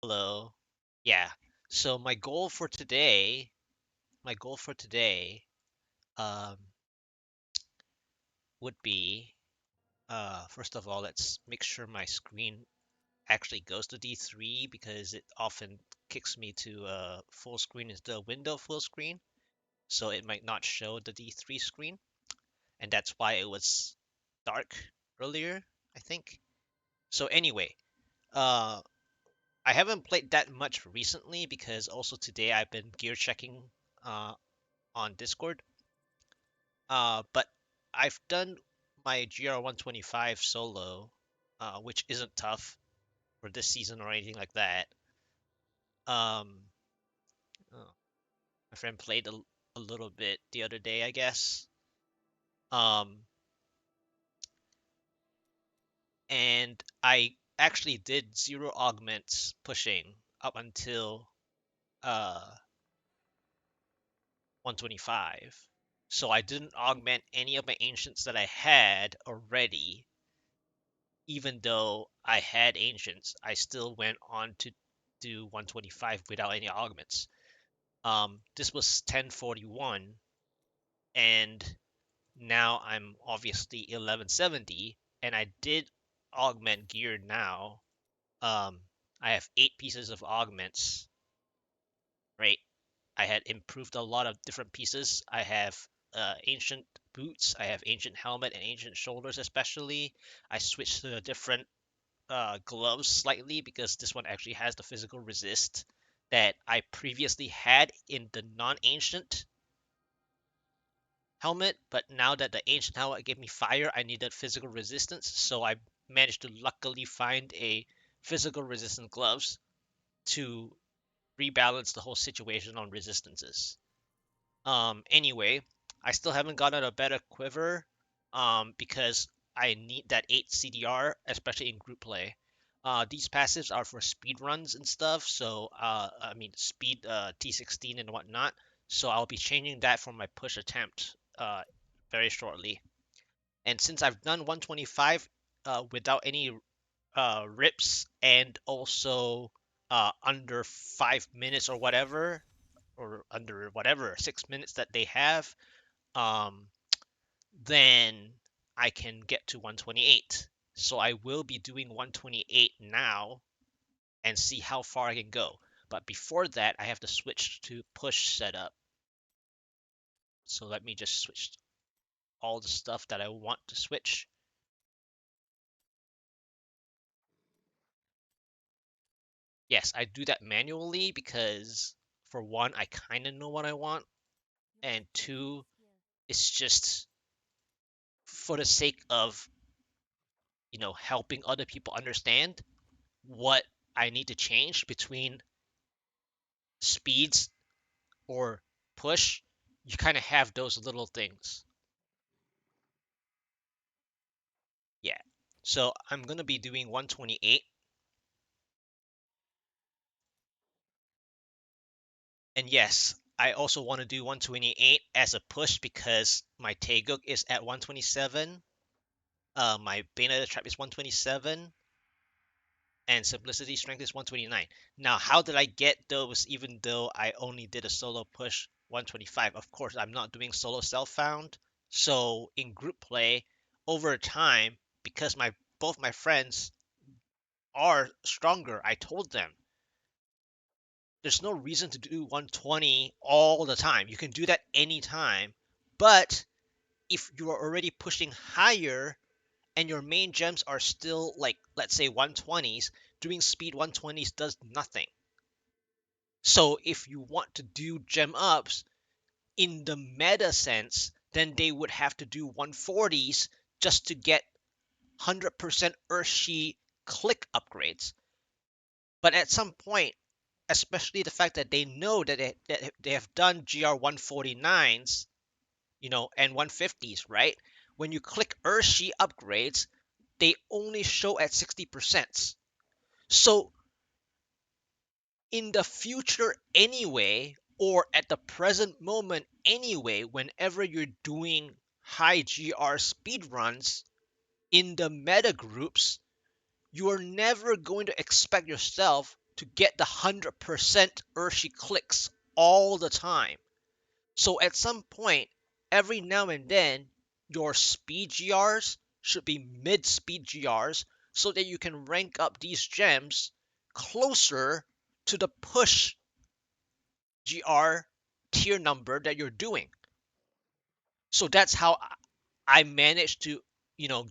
Hello. Yeah. So my goal for today, um, would be, first of all, let's make sure my screen actually goes to D3 because it often kicks me to full screen instead of window full screen. So it might not show the D3 screen, and that's why it was dark earlier, I think. So anyway, uh, I haven't played that much recently because also today I've been gear checking uh, on Discord. But I've done my GR125 solo, which isn't tough for this season or anything like that. Um, oh, my friend played a little bit the other day, I guess. Um, and I actually did zero augments pushing up until 125. So I didn't augment any of my ancients that I had already. Even though I had ancients, I still went on to do 125 without any augments. This was 1041, and now I'm obviously 1170, and I did augment gear now. Um, I have 8 pieces of augments, right? I had improved a lot of different pieces. I have ancient boots, I have ancient helmet and ancient shoulders, especially. I switched to a different gloves slightly because this one actually has the physical resist that I previously had in the non-ancient helmet, but now that the ancient helmet gave me fire, I needed physical resistance, so I managed to luckily find a physical resistant gloves to rebalance the whole situation on resistances. Anyway, I still haven't gotten a better quiver, because I need that 8 CDR, especially in group play. These passives are for speed runs and stuff, so I mean speed T16 and whatnot. So I'll be changing that for my push attempt very shortly. And since I've done 125 without any rips and also under 5 minutes or under whatever 6 minutes that they have, um, then I can get to 128. So I will be doing 128 now and see how far I can go. But before that, I have to switch to push setup. So let me just switch all the stuff that I want to switch. Yes, I do that manually because for one, I kind of know what I want, and two, it's just for the sake of, helping other people understand what I need to change between speeds or push. You kind of have those little things. Yeah. So I'm going to be doing 128. And yes, I also want to do 128 as a push because my Taeguk is at 127. My Bane Trap is 127. And Simplicity Strength is 129. Now, how did I get those even though I only did a solo push 125? Of course, I'm not doing solo self-found. So in group play, over time, because my both my friends are stronger, I told them there's no reason to do 120 all the time. You can do that anytime. But if you are already pushing higher and your main gems are still like, let's say 120s, doing speed 120s does nothing. So if you want to do gem ups in the meta sense, then they would have to do 140s just to get 100% Urshi click upgrades. But at some point, especially the fact that they know that they have done GR 149s, and 150s, right? When you click Urshi upgrades, they only show at 60%. So in the future anyway, or at the present moment anyway, whenever you're doing high GR speed runs in the meta groups, you are never going to expect yourself to get the 100% Urshi clicks all the time. So at some point, every now and then, your speed GRs should be mid-speed GRs so that you can rank up these gems closer to the push GR tier number that you're doing. So that's how I managed to,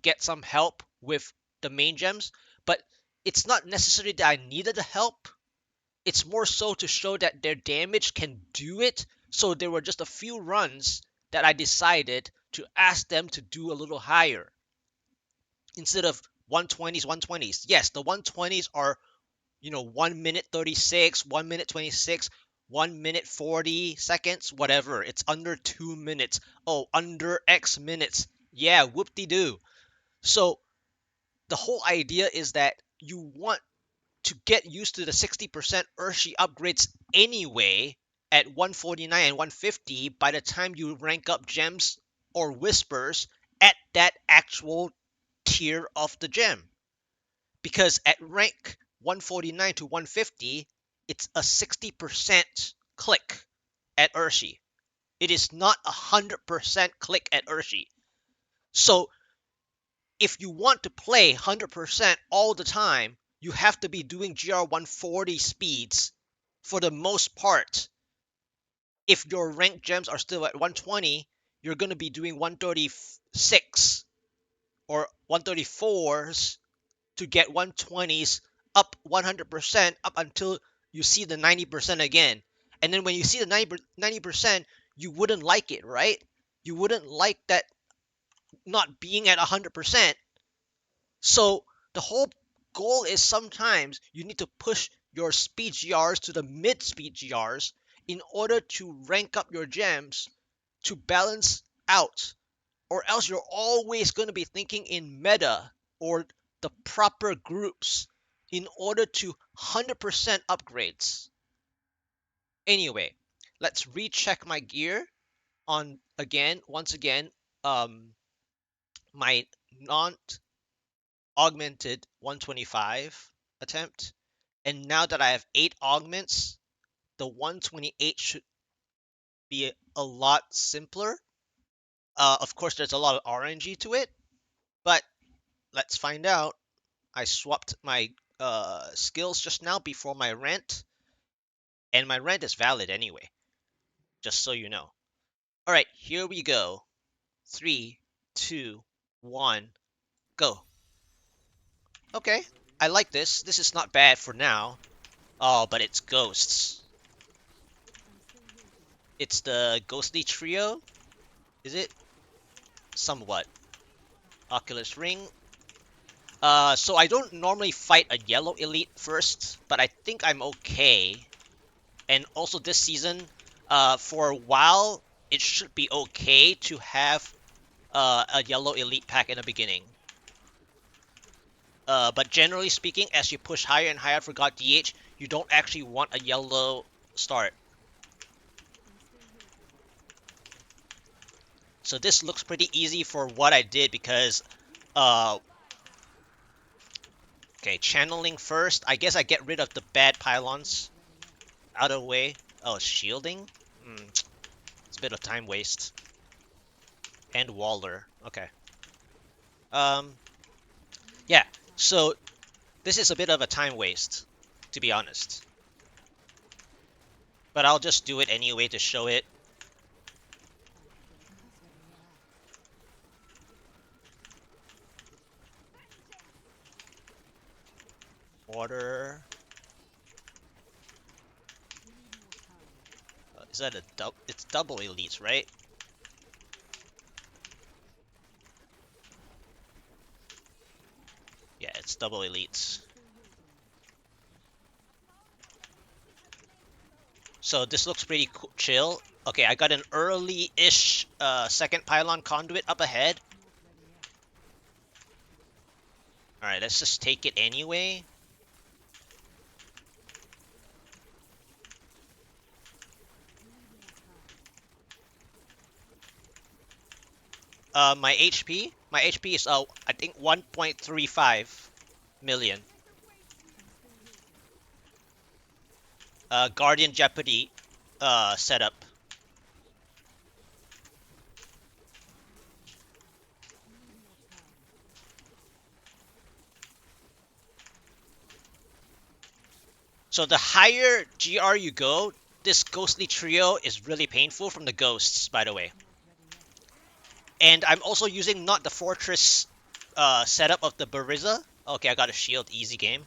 get some help with the main gems. But it's not necessarily that I needed the help. It's more so to show that their damage can do it. So there were just a few runs that I decided to ask them to do a little higher. Instead of 120s, 120s. Yes, the 120s are 1 minute 36, 1 minute 26, 1 minute 40 seconds, whatever. It's under 2 minutes. Oh, under X minutes. Yeah, whoop-de-doo. So the whole idea is that you want to get used to the 60% Urshi upgrades anyway at 149 and 150 by the time you rank up gems or whispers at that actual tier of the gem. Because at rank 149 to 150, it's a 60% click at Urshi. It is not a 100% click at Urshi. So if you want to play 100% all the time, you have to be doing GR 140 speeds for the most part. If your ranked gems are still at 120, you're going to be doing 136 or 134s to get 120s up 100% up until you see the 90% again. And then when you see the 90%, you wouldn't like it, right? You wouldn't like that not being at 100%. So the whole goal is sometimes you need to push your speed GRs to the mid speed GRs in order to rank up your gems to balance out, or else you're always going to be thinking in meta or the proper groups in order to 100% upgrades. Anyway, let's recheck my gear on once again, my non-augmented 125 attempt. And now that I have 8 augments, the 128 should be a lot simpler. Of course, there's a lot of RNG to it, but let's find out. I swapped my skills just now before my rant, and my rant is valid anyway, just so you know. All right, here we go. 3, 2, 1, go. Okay, I like this. This is not bad for now. Oh, but it's ghosts. It's the ghostly trio, is it? Somewhat. Oculus Ring. So I don't normally fight a yellow elite first, but I think I'm okay. And also this season, for a while, it should be okay to have a yellow elite pack in the beginning. But generally speaking, as you push higher and higher for God DH, you don't actually want a yellow start. So this looks pretty easy for what I did because, okay, channeling first. I guess I get rid of the bad pylons out of the way. Oh, shielding? It's a bit of time waste. And Waller. Okay. Yeah, so this is a bit of a time waste, to be honest. But I'll just do it anyway to show it. Water. Is that a double? It's double elites, right? Yeah, it's double elites. So this looks pretty cool, chill. Okay, I got an early-ish second pylon conduit up ahead. Alright, let's just take it anyway. My HP is I think 1.35 million. Guardian Jeopardy setup. So the higher GR you go, this ghostly trio is really painful from the ghosts, by the way. And I'm also using not the fortress setup of the Bariza. Okay, I got a shield, easy game.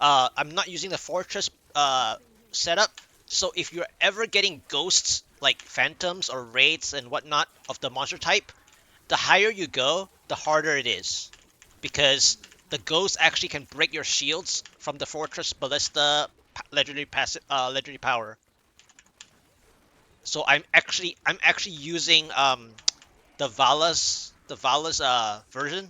I'm not using the fortress setup. So if you're ever getting ghosts like phantoms or wraiths and whatnot of the monster type, the higher you go, the harder it is, because the ghosts actually can break your shields from the fortress ballista legendary power. So I'm actually using the Vala's version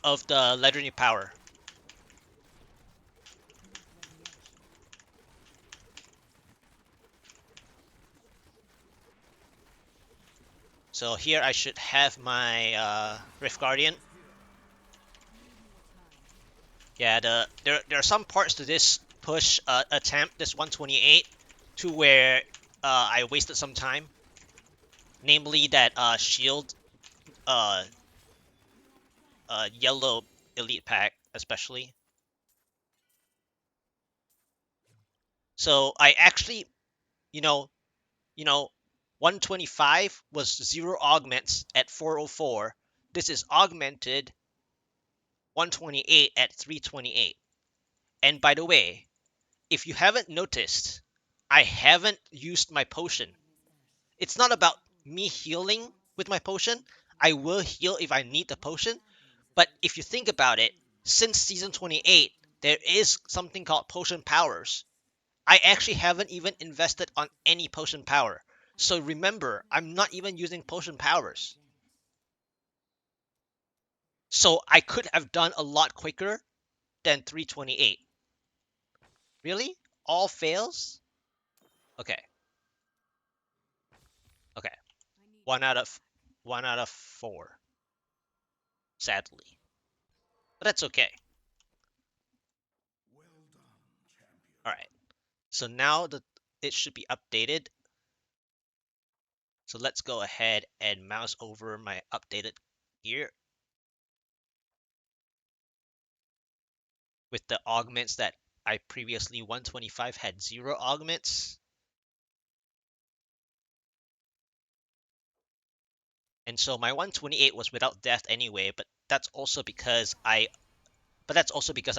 of the legendary power. So here I should have my Rift Guardian. Yeah, there are some parts to this push attempt, this 128, to where I wasted some time. Namely that shield uh yellow elite pack especially. So I actually, you know, you know, 125 was 0 augments at 404. This is augmented 128 at 328. And by the way, if you haven't noticed, I haven't used my potion. It's not about me healing with my potion. I will heal if I need the potion. But if you think about it, since season 28, there is something called potion powers. I actually haven't even invested on any potion power. So remember, I'm not even using potion powers. So I could have done a lot quicker than 328. Really? All fails? Okay. Okay. One out of 4. Sadly. But that's okay. Alright. So now that it should be updated. So let's go ahead and mouse over my updated gear with the augments that I previously 125 had 0 augments. And so my 128 was without death anyway, but that's also because I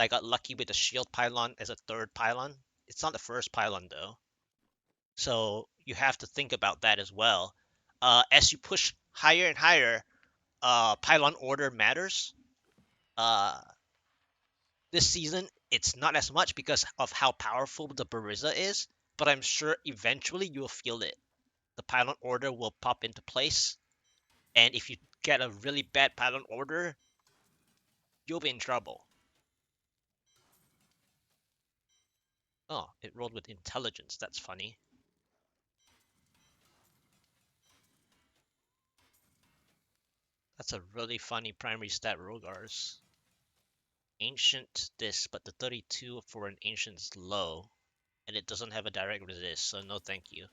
got lucky with the shield pylon as a third pylon. It's not the first pylon though. So you have to think about that as well. As you push higher and higher, pylon order matters. Uh, this season, it's not as much because of how powerful the Bariza is, but I'm sure eventually you'll feel it. The pylon order will pop into place, and if you get a really bad pylon order, you'll be in trouble. Oh, it rolled with intelligence. That's funny. That's a really funny primary stat, Rogars. Ancient this, but the 32 for an ancient is low, and it doesn't have a direct resist, so no thank you.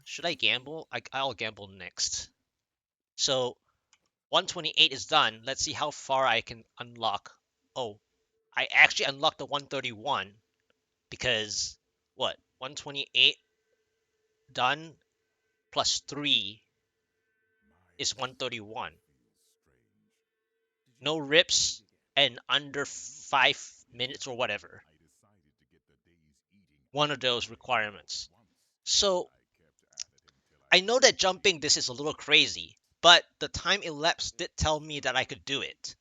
Should I gamble? I'll gamble next. So 128 is done. Let's see how far I can unlock. Oh, I actually unlocked the 131 because what? 128 done plus 3 is 131. No rips and under 5 minutes or whatever. One of those requirements. So I know that jumping this is a little crazy, but the time elapsed did tell me that I could do it.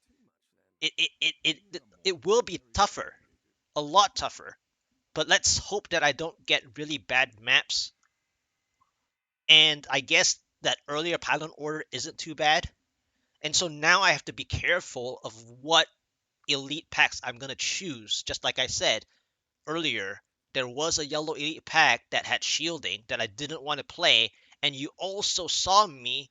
It will be tougher, a lot tougher. But let's hope that I don't get really bad maps. And I guess that earlier pylon order isn't too bad. And so now I have to be careful of what elite packs I'm gonna choose. Just like I said earlier, there was a yellow elite pack that had shielding that I didn't want to play, and you also saw me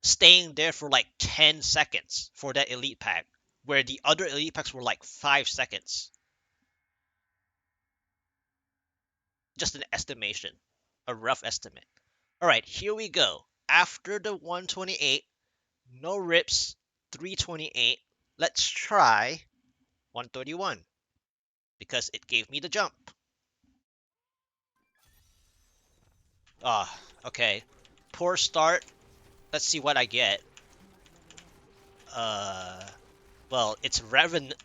staying there for like 10 seconds for that elite pack. where the other elite packs were like 5 seconds. Just an estimation, a rough estimate. All right, here we go. After the 128, no rips, 328. Let's try 131 because it gave me the jump. Ah, okay. Poor start. Let's see what I get. Uh, well, it's Revenants.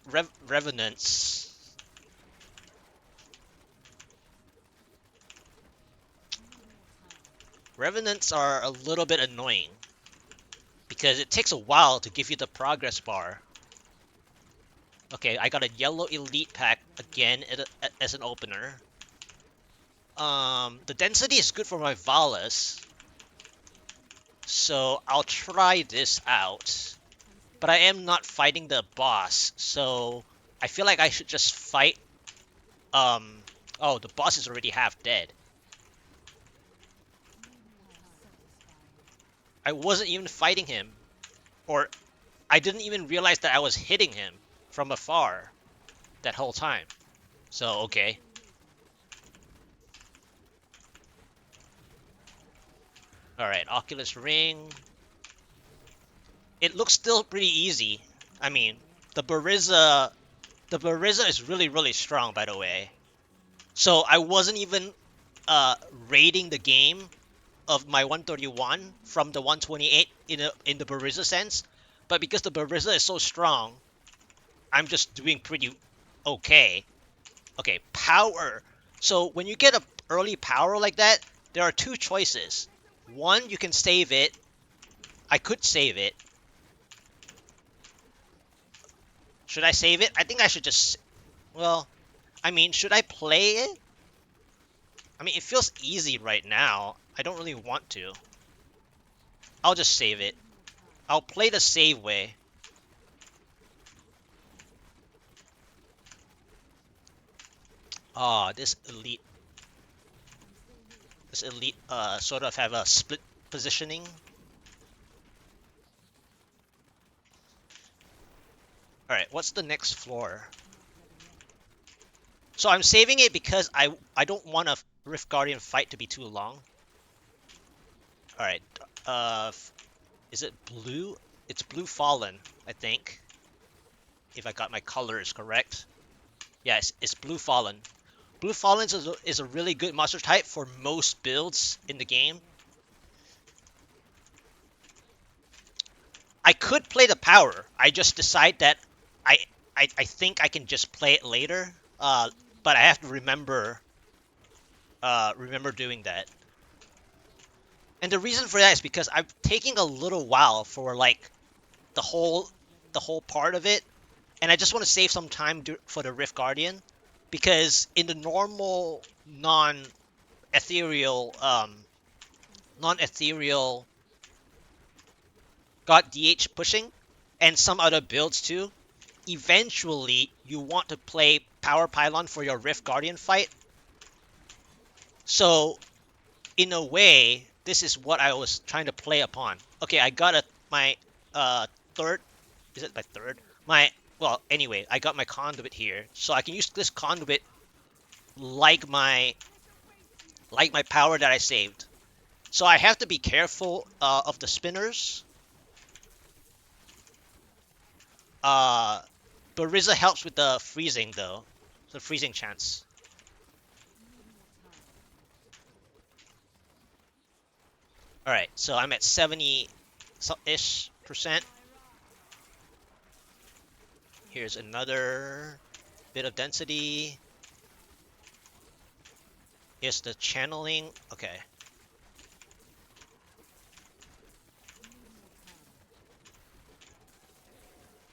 Revenants are a little bit annoying because it takes a while to give you the progress bar. Okay, I got a yellow elite pack again as an opener. The density is good for my Valas, so I'll try this out. But I am not fighting the boss, so I feel like I should just fight. Oh, the boss is already half dead. I wasn't even fighting him, or I didn't even realize that I was hitting him from afar that whole time. So, okay. Alright, Oculus Ring. It looks still pretty easy. I mean, the Bariza is really, really strong, by the way. So I wasn't even rating the game of my 131 from the 128 in the Bariza sense, but because the Bariza is so strong, I'm just doing pretty okay. Okay, power. So when you get a early power like that, there are two choices. One, you can save it. I could save it. Should I save it? I think I should just... Well, I mean, should I play it? I mean, it feels easy right now. I don't really want to. I'll just save it. I'll play the save way. Ah, this elite sort of have a split positioning. Alright, what's the next floor? So I'm saving it because I don't want a Rift Guardian fight to be too long. Alright, is it blue? It's Blue Fallen, I think. If I got my colors correct. Yes, it's Blue Fallen. Blue Fallen is a really good monster type for most builds in the game. I could play the power. I just decide that I I think I can just play it later. But I have to remember doing that. And the reason for that is because I'm taking a little while for like the whole part of it, and I just want to save some time for the Rift Guardian, because in the normal non-ethereal God DH pushing and some other builds too, eventually you want to play Power Pylon for your Rift Guardian fight. So in a way, this is what I was trying to play upon. Okay, I got my third. Is it my third? Well, anyway, I got my conduit here, so I can use this conduit like my power that I saved. So I have to be careful of the spinners. Bariza helps with the freezing though, the freezing chance. All right, so I'm at 70-ish%. Here's another bit of density. Here's the channeling. Okay.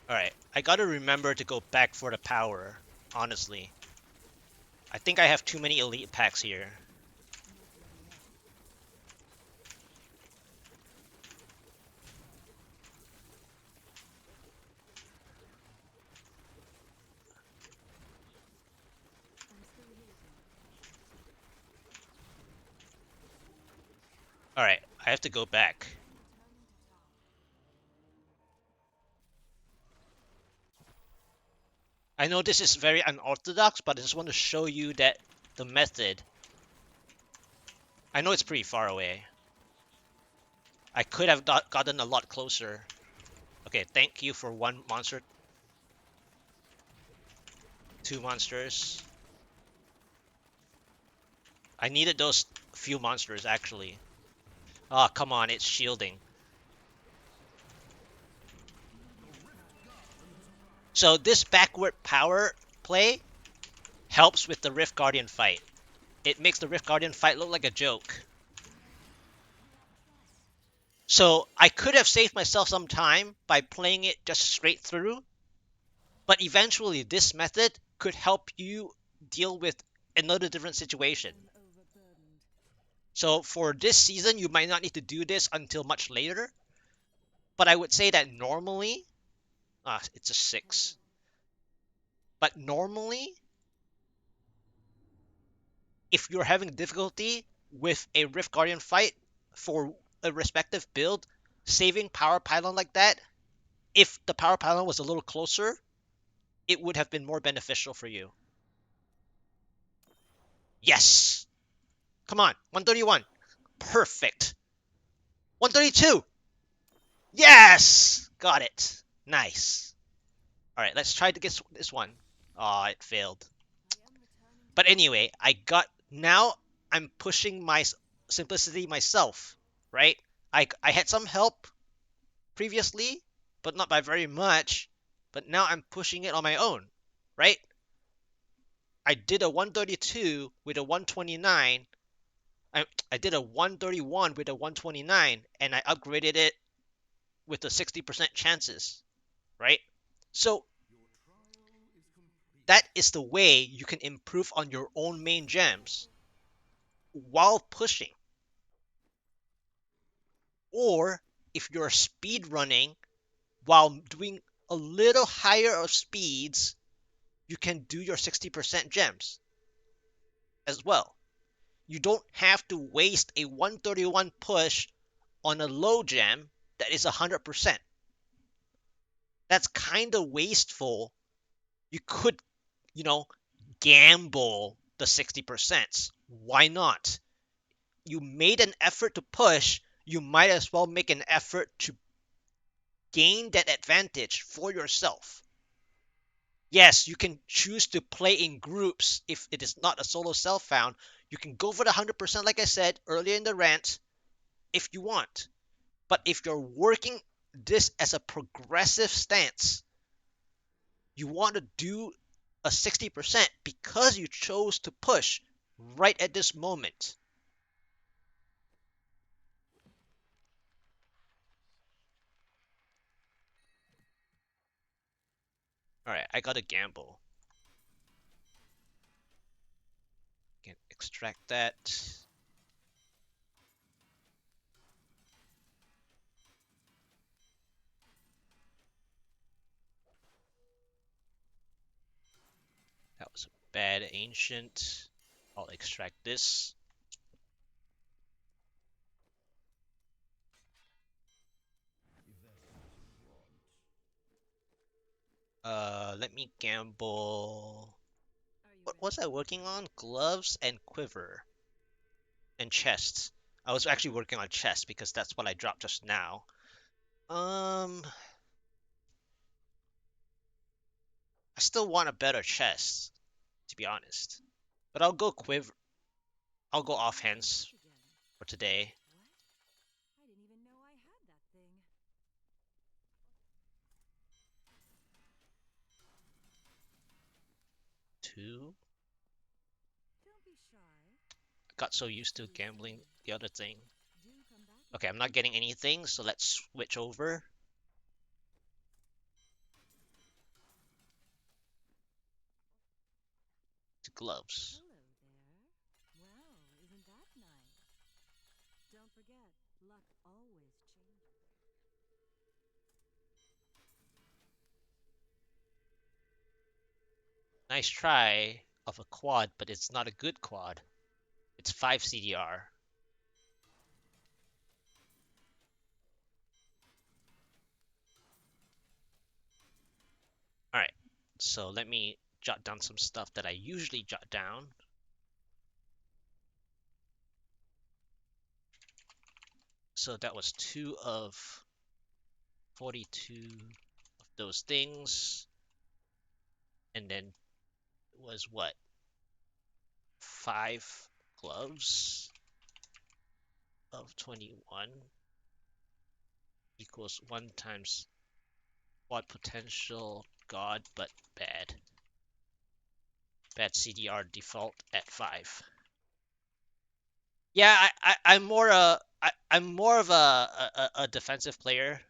Alright, I gotta remember to go back for the power, honestly. I think I have too many elite packs here. Alright, I have to go back. I know this is very unorthodox, but I just want to show you that the method. I know it's pretty far away. I could have gotten a lot closer. Okay, thank you for one monster. Two monsters. I needed those few monsters, actually. Oh, come on, it's shielding. So this backward power play helps with the Rift Guardian fight. It makes the Rift Guardian fight look like a joke. So I could have saved myself some time by playing it just straight through, but eventually this method could help you deal with another different situation. So for this season, you might not need to do this until much later, but I would say that normally, it's a 6. But normally, if you're having difficulty with a Rift Guardian fight for a respective build, saving Power Pylon like that, if the Power Pylon was a little closer, it would have been more beneficial for you. Yes! Come on, 131. Perfect. 132! Yes! Got it. Nice. Alright, let's try to get this one. Aw, it failed. But anyway, now I'm pushing my simplicity myself, right? I had some help previously, but not by very much. But now I'm pushing it on my own, right? I did a 132 with a 129. I did a 131 with a 129, and I upgraded it with the 60% chances, right? So that is the way you can improve on your own main gems while pushing. Or if you're speed running while doing a little higher of speeds, you can do your 60% gems as well. You don't have to waste a 131 push on a low gem that is 100%. That's kind of wasteful. You could, gamble the 60%. Why not? You made an effort to push, you might as well make an effort to gain that advantage for yourself. Yes, you can choose to play in groups if it is not a solo self-found. You can go for the 100% like I said earlier in the rant if you want. But if you're working this as a progressive stance, you want to do a 60% because you chose to push right at this moment. Alright, I gotta gamble. Can extract that. That was a bad ancient. I'll extract this. Let me gamble. What was I working on? Gloves and quiver. And chests. I was actually working on chest because that's what I dropped just now. I still want a better chest, to be honest. But I'll go quiver. I'll go offhands for today. Two. Got so used to gambling the other thing. Okay, I'm not getting anything, so let's switch over. To gloves. Nice try of a quad, but it's not a good quad. It's 5 CDR. Alright, So let me jot down some stuff that I usually jot down. So that was 2 of 42 of those things. And then it was what? 5 gloves of 21 equals 1 times what potential god but bad. Bad CDR default at 5. Yeah, I'm more I'm more of a defensive player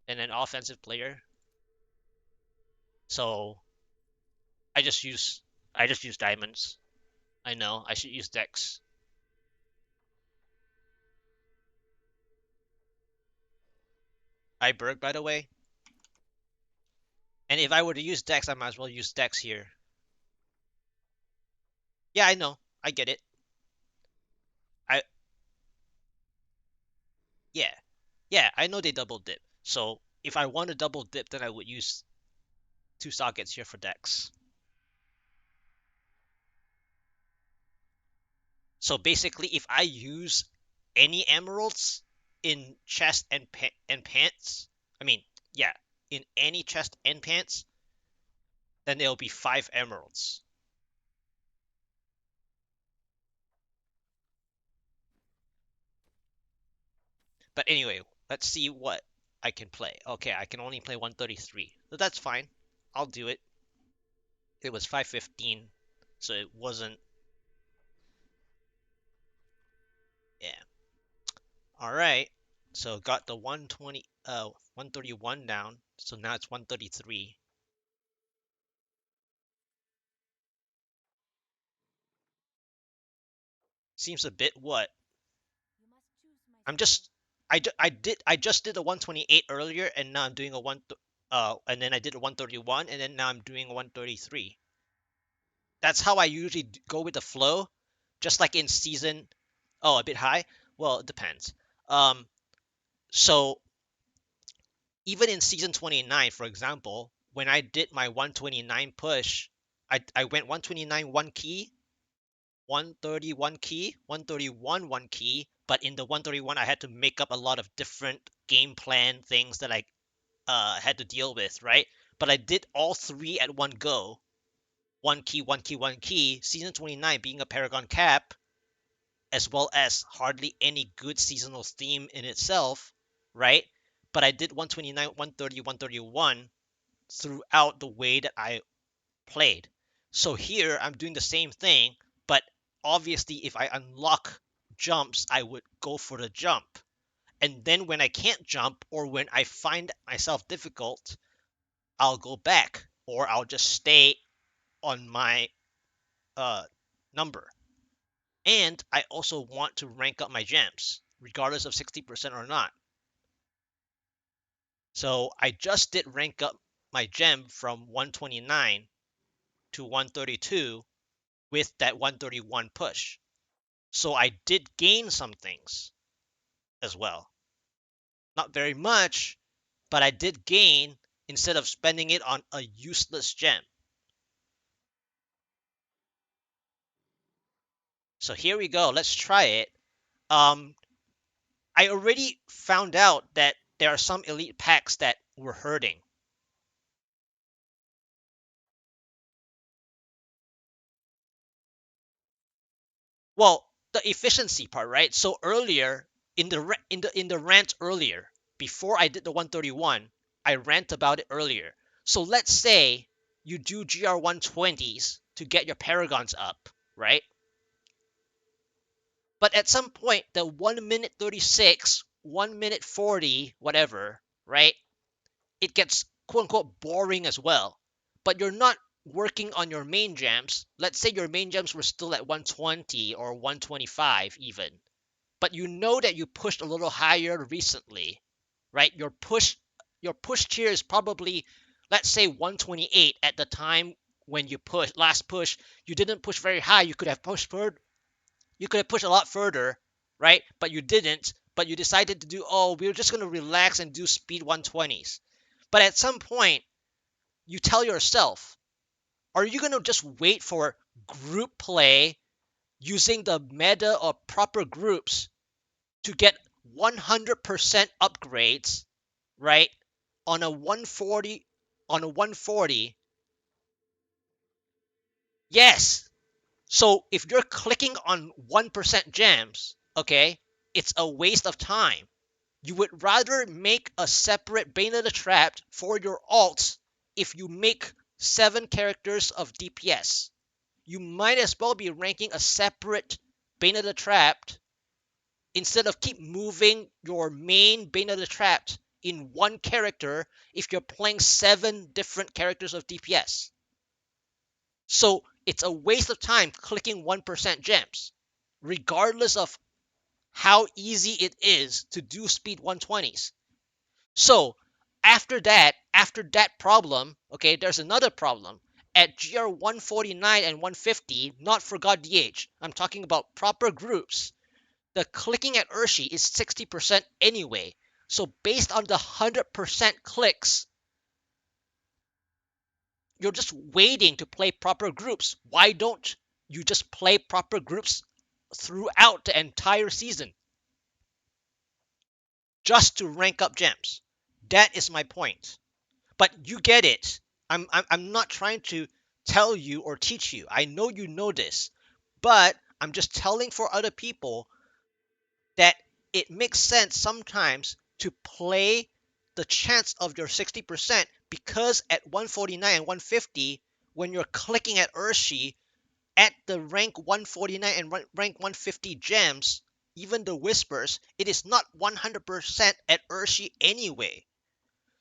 than an offensive player. So I just use diamonds. I know I should use decks. Iberg, by the way. And if I were to use decks, I might as well use decks here. Yeah, I know. I get it. I Yeah. Yeah, I know they double dip. So if I want to double dip, then I would use 2 sockets here for decks. So basically, if I use any emeralds in chest and pants, I mean, yeah, in any chest and pants, then there'll be 5 emeralds. But anyway, let's see what I can play. Okay, I can only play 133. But that's fine. I'll do it. It was 515, so it wasn't. Yeah. All right. So got the 131 down. So now it's 133. Seems a bit what? I'm just I just did a 128 earlier, and now I'm doing a and then I did a 131, and then now I'm doing a 133. That's how I usually go with the flow, just like in season. Oh, a bit high. Well, it depends. Um, so even in season 29, for example, when I did my 129 push, I went 129 one key, 131 key, 131 one key, but in the 131 I had to make up a lot of different game plan things that I had to deal with, right? But I did all 3 at one go. One key, one key, one key. Season 29 being a Paragon cap, as well as hardly any good seasonal theme in itself, right? But I did 129, 130, 131 throughout the way that I played. So here I'm doing the same thing, but obviously if I unlock jumps, I would go for the jump. And then when I can't jump or when I find myself difficult, I'll go back or I'll just stay on my uh, number. And I also want to rank up my gems, regardless of 60% or not. So I just did rank up my gem from 129 to 132 with that 131 push. So I did gain some things as well. Not very much, but I did gain instead of spending it on a useless gem. So here we go. Let's try it. Um, I already found out that there are some elite packs that were hurting. Well, the efficiency part, right? So earlier in the rant earlier, before I did the 131, I rant about it earlier. So let's say you do GR 120s to get your paragons up, right? But at some point, the 1 minute 36, 1 minute 40, whatever, right? It gets quote unquote boring as well. But you're not working on your main gems. Let's say your main gems were still at 120 or 125 even. But you know that you pushed a little higher recently, right? Your push tier is probably, let's say, 128 at the time when you last push. You didn't push very high. You could have pushed further. You could have pushed a lot further, right? But you didn't. But you decided to do, oh, we're just going to relax and do speed 120s. But at some point, you tell yourself, Are you going to just wait for group play using the meta or proper groups to get 100% upgrades, right? On a 140, on a 140. Yes. So if you're clicking on 1% gems, okay, it's a waste of time. You would rather make a separate Bane of the Trapped for your alts if you make 7 characters of DPS. You might as well be ranking a separate Bane of the Trapped instead of keep moving your main Bane of the Trapped in one character if you're playing 7 different characters of DPS. So it's a waste of time clicking 1% gems, regardless of how easy it is to do speed 120s. So after that problem, okay, there's another problem. At GR 149 and 150, not for GoD-DH, I'm talking about proper groups, the clicking at Urshi is 60% anyway. So based on the 100% clicks, you're just waiting to play proper groups. Why don't you just play proper groups throughout the entire season? Just to rank up gems. That is my point. But you get it. I'm not trying to tell you or teach you. I know you know this. But I'm just telling for other people that it makes sense sometimes to play the chance of your 60% because at 149 and 150, when you're clicking at Urshi at the rank 149 and rank 150 gems, even the Whispers, it is not 100% at Urshi anyway.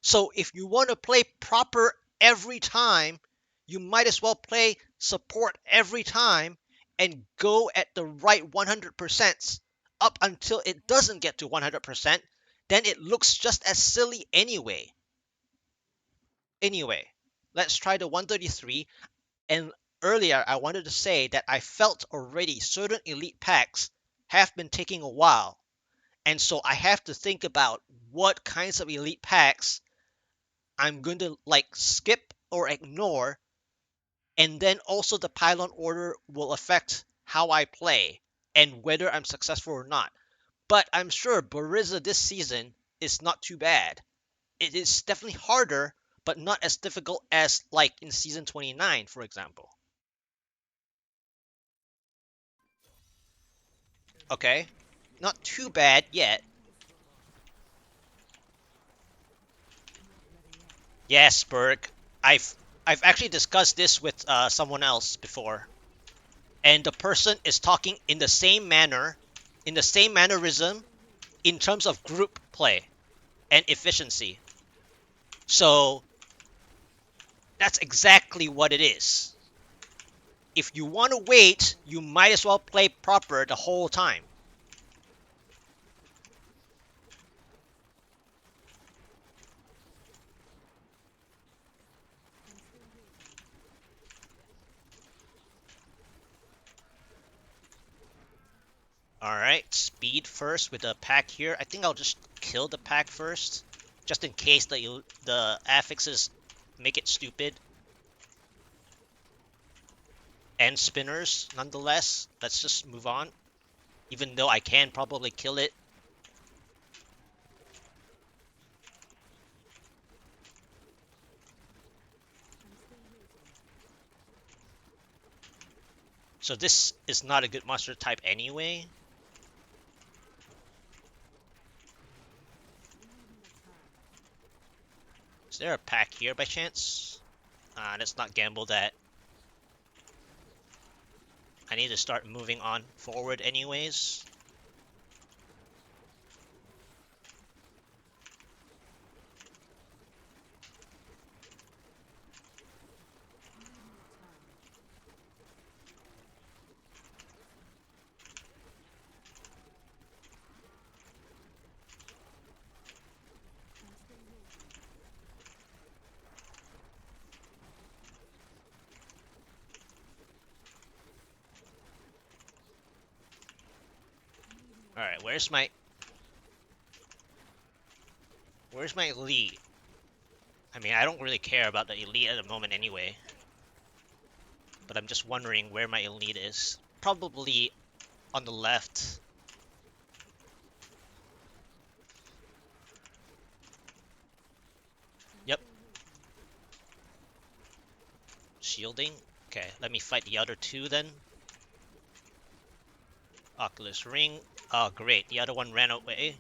So if you want to play proper every time, you might as well play support every time and go at the right 100% up until it doesn't get to 100%, then it looks just as silly anyway. Anyway, let's try the 133. And earlier I wanted to say that I felt already certain elite packs have been taking a while. And so I have to think about what kinds of elite packs I'm going to like skip or ignore, and then also the pylon order will affect how I play and whether I'm successful or not. But I'm sure Bariza this season is not too bad. It is definitely harder, but not as difficult as like in season 29, for example. Okay, not too bad yet. Yes, Berg. I've actually discussed this with someone else before, and the person is talking in the same manner, in the same mannerism, in terms of group play and efficiency. So that's exactly what it is. If you want to wait, you might as well play proper the whole time. Alright, speed first with the pack here. I think I'll just kill the pack first, just in case the affixes make it stupid. And spinners, nonetheless. Let's just move on, even though I can probably kill it. So this is not a good monster type anyway. Is there a pack here by chance? Let's not gamble that. I need to start moving on forward anyways. Alright, where's my elite? I mean, I don't really care about the elite at the moment anyway. but I'm just wondering where my elite is. Probably on the left. Yep. Shielding. Okay, let me fight the other two then. Oculus Ring. Oh, great. The other one ran away.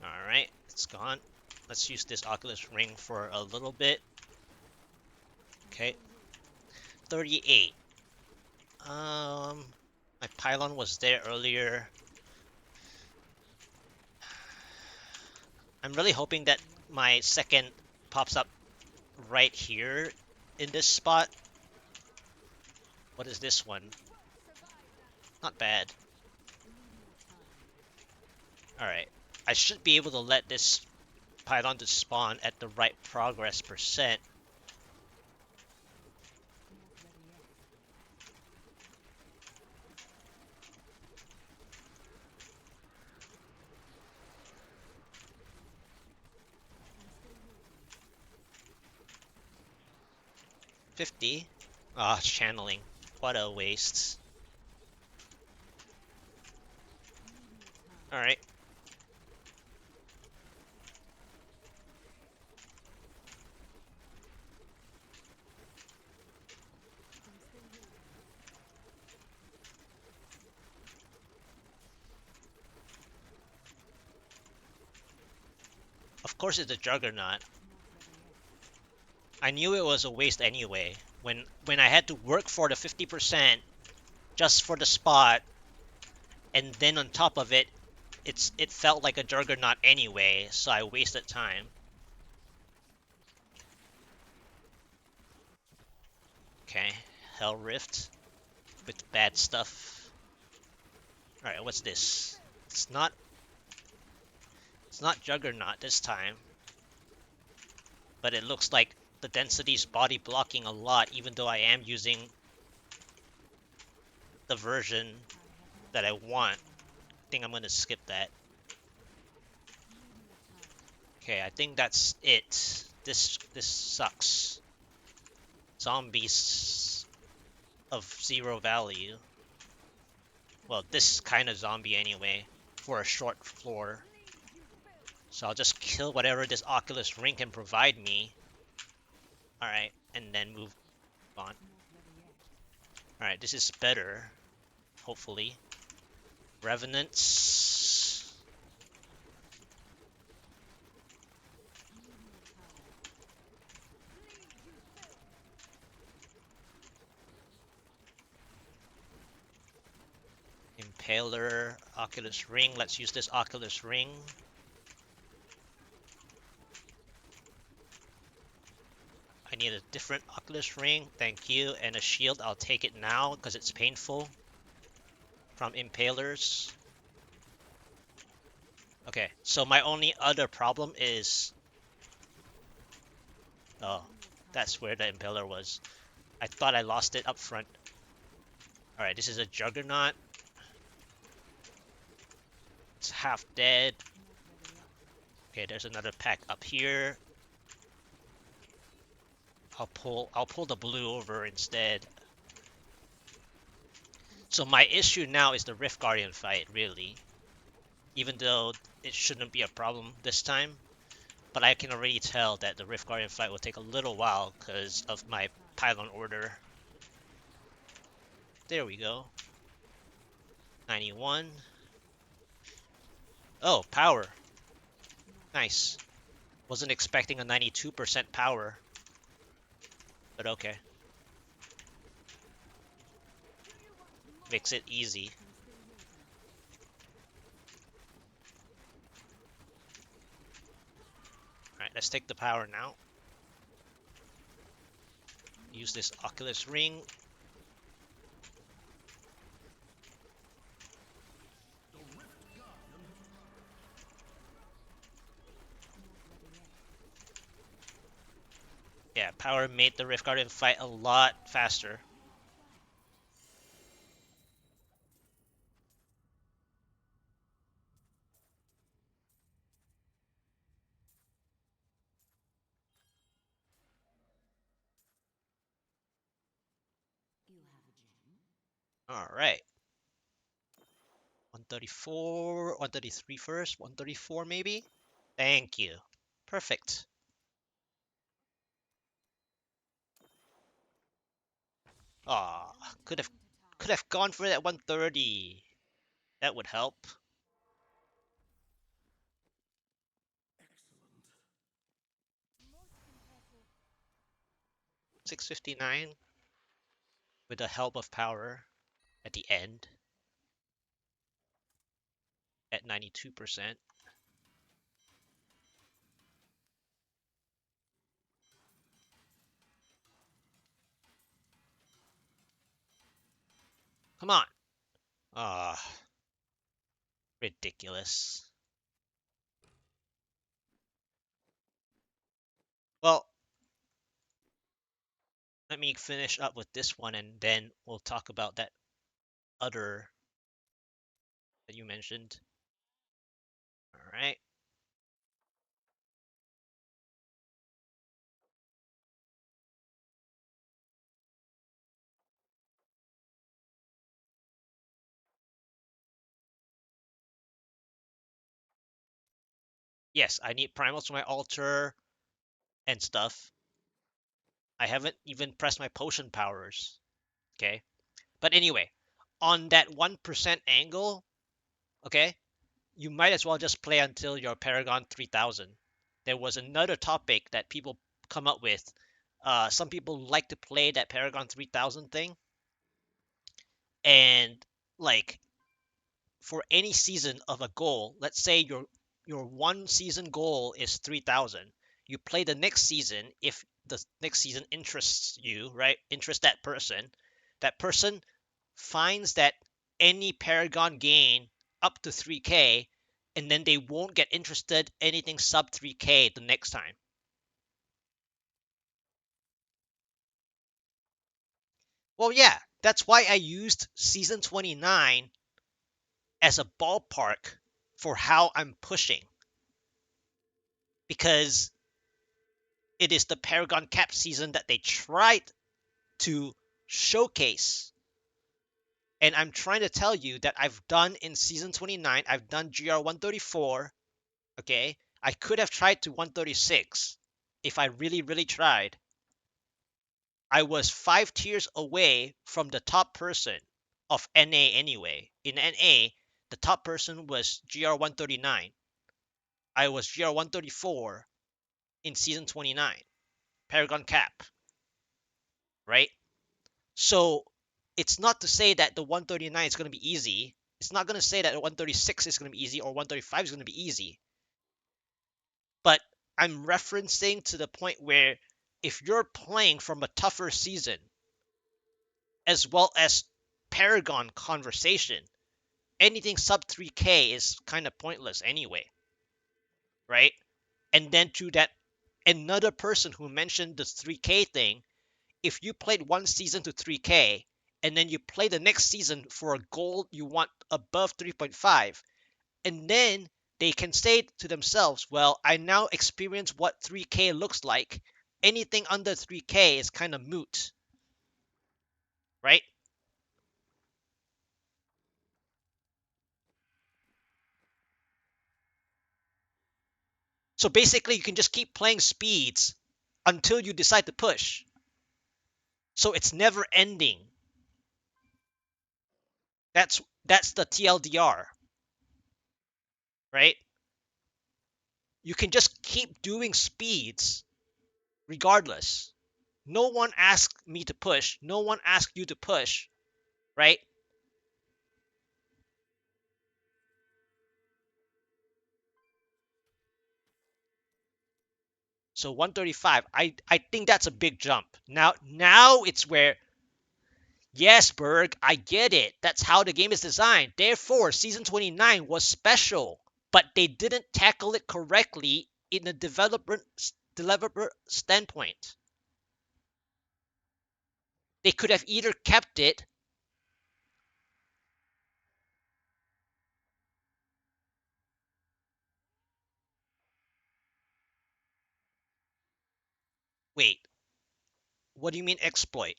Alright, it's gone. Let's use this Oculus Ring for a little bit. Okay. 38. My pylon was there earlier. I'm really hoping that my second pops up right here in this spot. What is this one? Not bad. Alright. I should be able to let this pylon to spawn at the right progress percent. $50. Ah, channeling. What a waste. Alright. Of course it's a Juggernaut. I knew it was a waste anyway. When I had to work for the 50% just for the spot, and then on top of it, it felt like a Juggernaut anyway, so I wasted time. Okay, Hell Rift with bad stuff. Alright, what's this? It's not Juggernaut this time. But it looks like the density's body blocking a lot, even though I am using the version that I want. I think I'm gonna skip that. Okay, I think that's it. This sucks. Zombies of 0 value. Well, this kind of zombie anyway, for a short floor. So I'll just kill whatever this Oculus Ring can provide me. Alright, and then move on. Alright, this is better. Hopefully. Revenants. Impaler, Oculus Ring. Let's use this Oculus Ring. I need a different Oculus Ring. Thank you. And a shield. I'll take it now because it's painful. From Impalers. Okay, so my only other problem is... Oh, that's where the Impaler was. I thought I lost it up front. Alright, this is a Juggernaut. It's half dead. Okay, there's another pack up here. I'll pull the blue over instead. So my issue now is the Rift Guardian fight, really. Even though it shouldn't be a problem this time. But I can already tell that the Rift Guardian fight will take a little while because of my pylon order. There we go. 91. Oh, power. Nice. Wasn't expecting a 92% power. But okay. Makes it easy. Alright, let's take the power now. Use this Oculus Ring. Yeah, power made the Rift Guardian fight a lot faster. All right. 134, 133 first, 134 maybe? Thank you. Perfect. Ah, could have gone for that 130. That would help. 659 with the help of power at the end at 92%. Come on. Ah, ridiculous. Well, let me finish up with this one and then we'll talk about that other that you mentioned. All right. Yes, I need primals for my altar and stuff. I haven't even pressed my potion powers. Okay. But anyway, on that 1% angle, okay, you might as well just play until your Paragon 3000. There was another topic that people come up with. Some people like to play that Paragon 3000 thing, and like for any season of a goal, let's say your one season goal is 3000. You play the next season if the next season interests you, right? Interests that person finds that any Paragon gain up to 3k, and then they won't get interested anything sub 3k the next time. Well, yeah, that's why I used season 29 as a ballpark for how I'm pushing, because it is the Paragon Cap season that they tried to showcase. And I'm trying to tell you that I've done in season 29, I've done GR 134. Okay, I could have tried to 136 if I really, really tried. I was 5 tiers away from the top person of NA anyway. In NA, the top person was GR 139. I was GR 134 in season 29, Paragon Cap, right? So it's not to say that the 139 is going to be easy. It's not going to say that 136 is going to be easy or 135 is going to be easy. But I'm referencing to the point where if you're playing from a tougher season, as well as Paragon conversation, anything sub 3k is kind of pointless anyway, right? And then to that another person who mentioned the 3k thing, if you played one season to 3k and then you play the next season for a goal you want above 3.5, and then they can say to themselves, well, I now experience what 3k looks like. Anything under 3k is kind of moot, right? So basically, you can just keep playing speeds until you decide to push. So it's never ending. That's the TLDR, right? You can just keep doing speeds regardless. No one asked me to push. No one asked you to push, right? So 135, I think that's a big jump. Now it's where, yes, Berg, I get it. That's how the game is designed. Therefore, season 29 was special, but they didn't tackle it correctly in a developer standpoint. They could have either kept it. Wait, what do you mean exploit?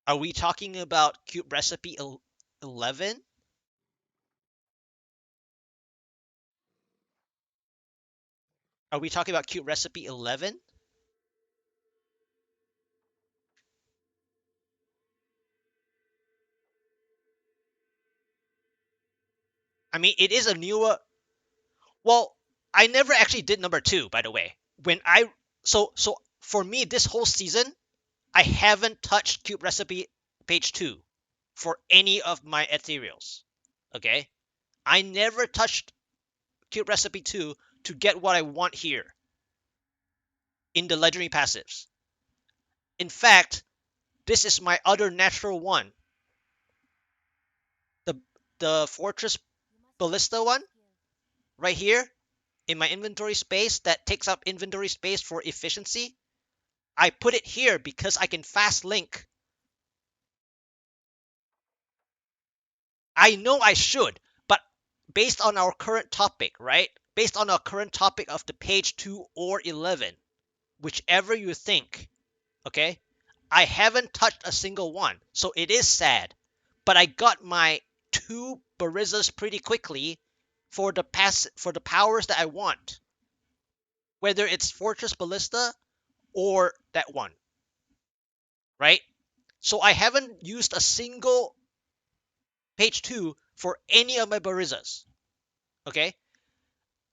Are we talking about cube recipe 11? Are we talking about cube recipe 11? I mean, it is a newer. Well, I never actually did number 2, by the way. When I so for me this whole season, I haven't touched cube recipe page 2 for any of my ethereals. Okay? I never touched cube recipe 2 to get what I want here in the legendary passives. In fact, this is my other natural one. The fortress ballista one right here in my inventory space that takes up inventory space for efficiency. I put it here because I can fast link. I know I should, but based on our current topic, right? Based on our current topic of the page 2 or 11, whichever you think, okay? I haven't touched a single one, so it is sad. But I got my 2 Barizas pretty quickly for the powers that I want. Whether it's Fortress Ballista or that one, right? So I haven't used a single page 2 for any of my Barizas. Okay?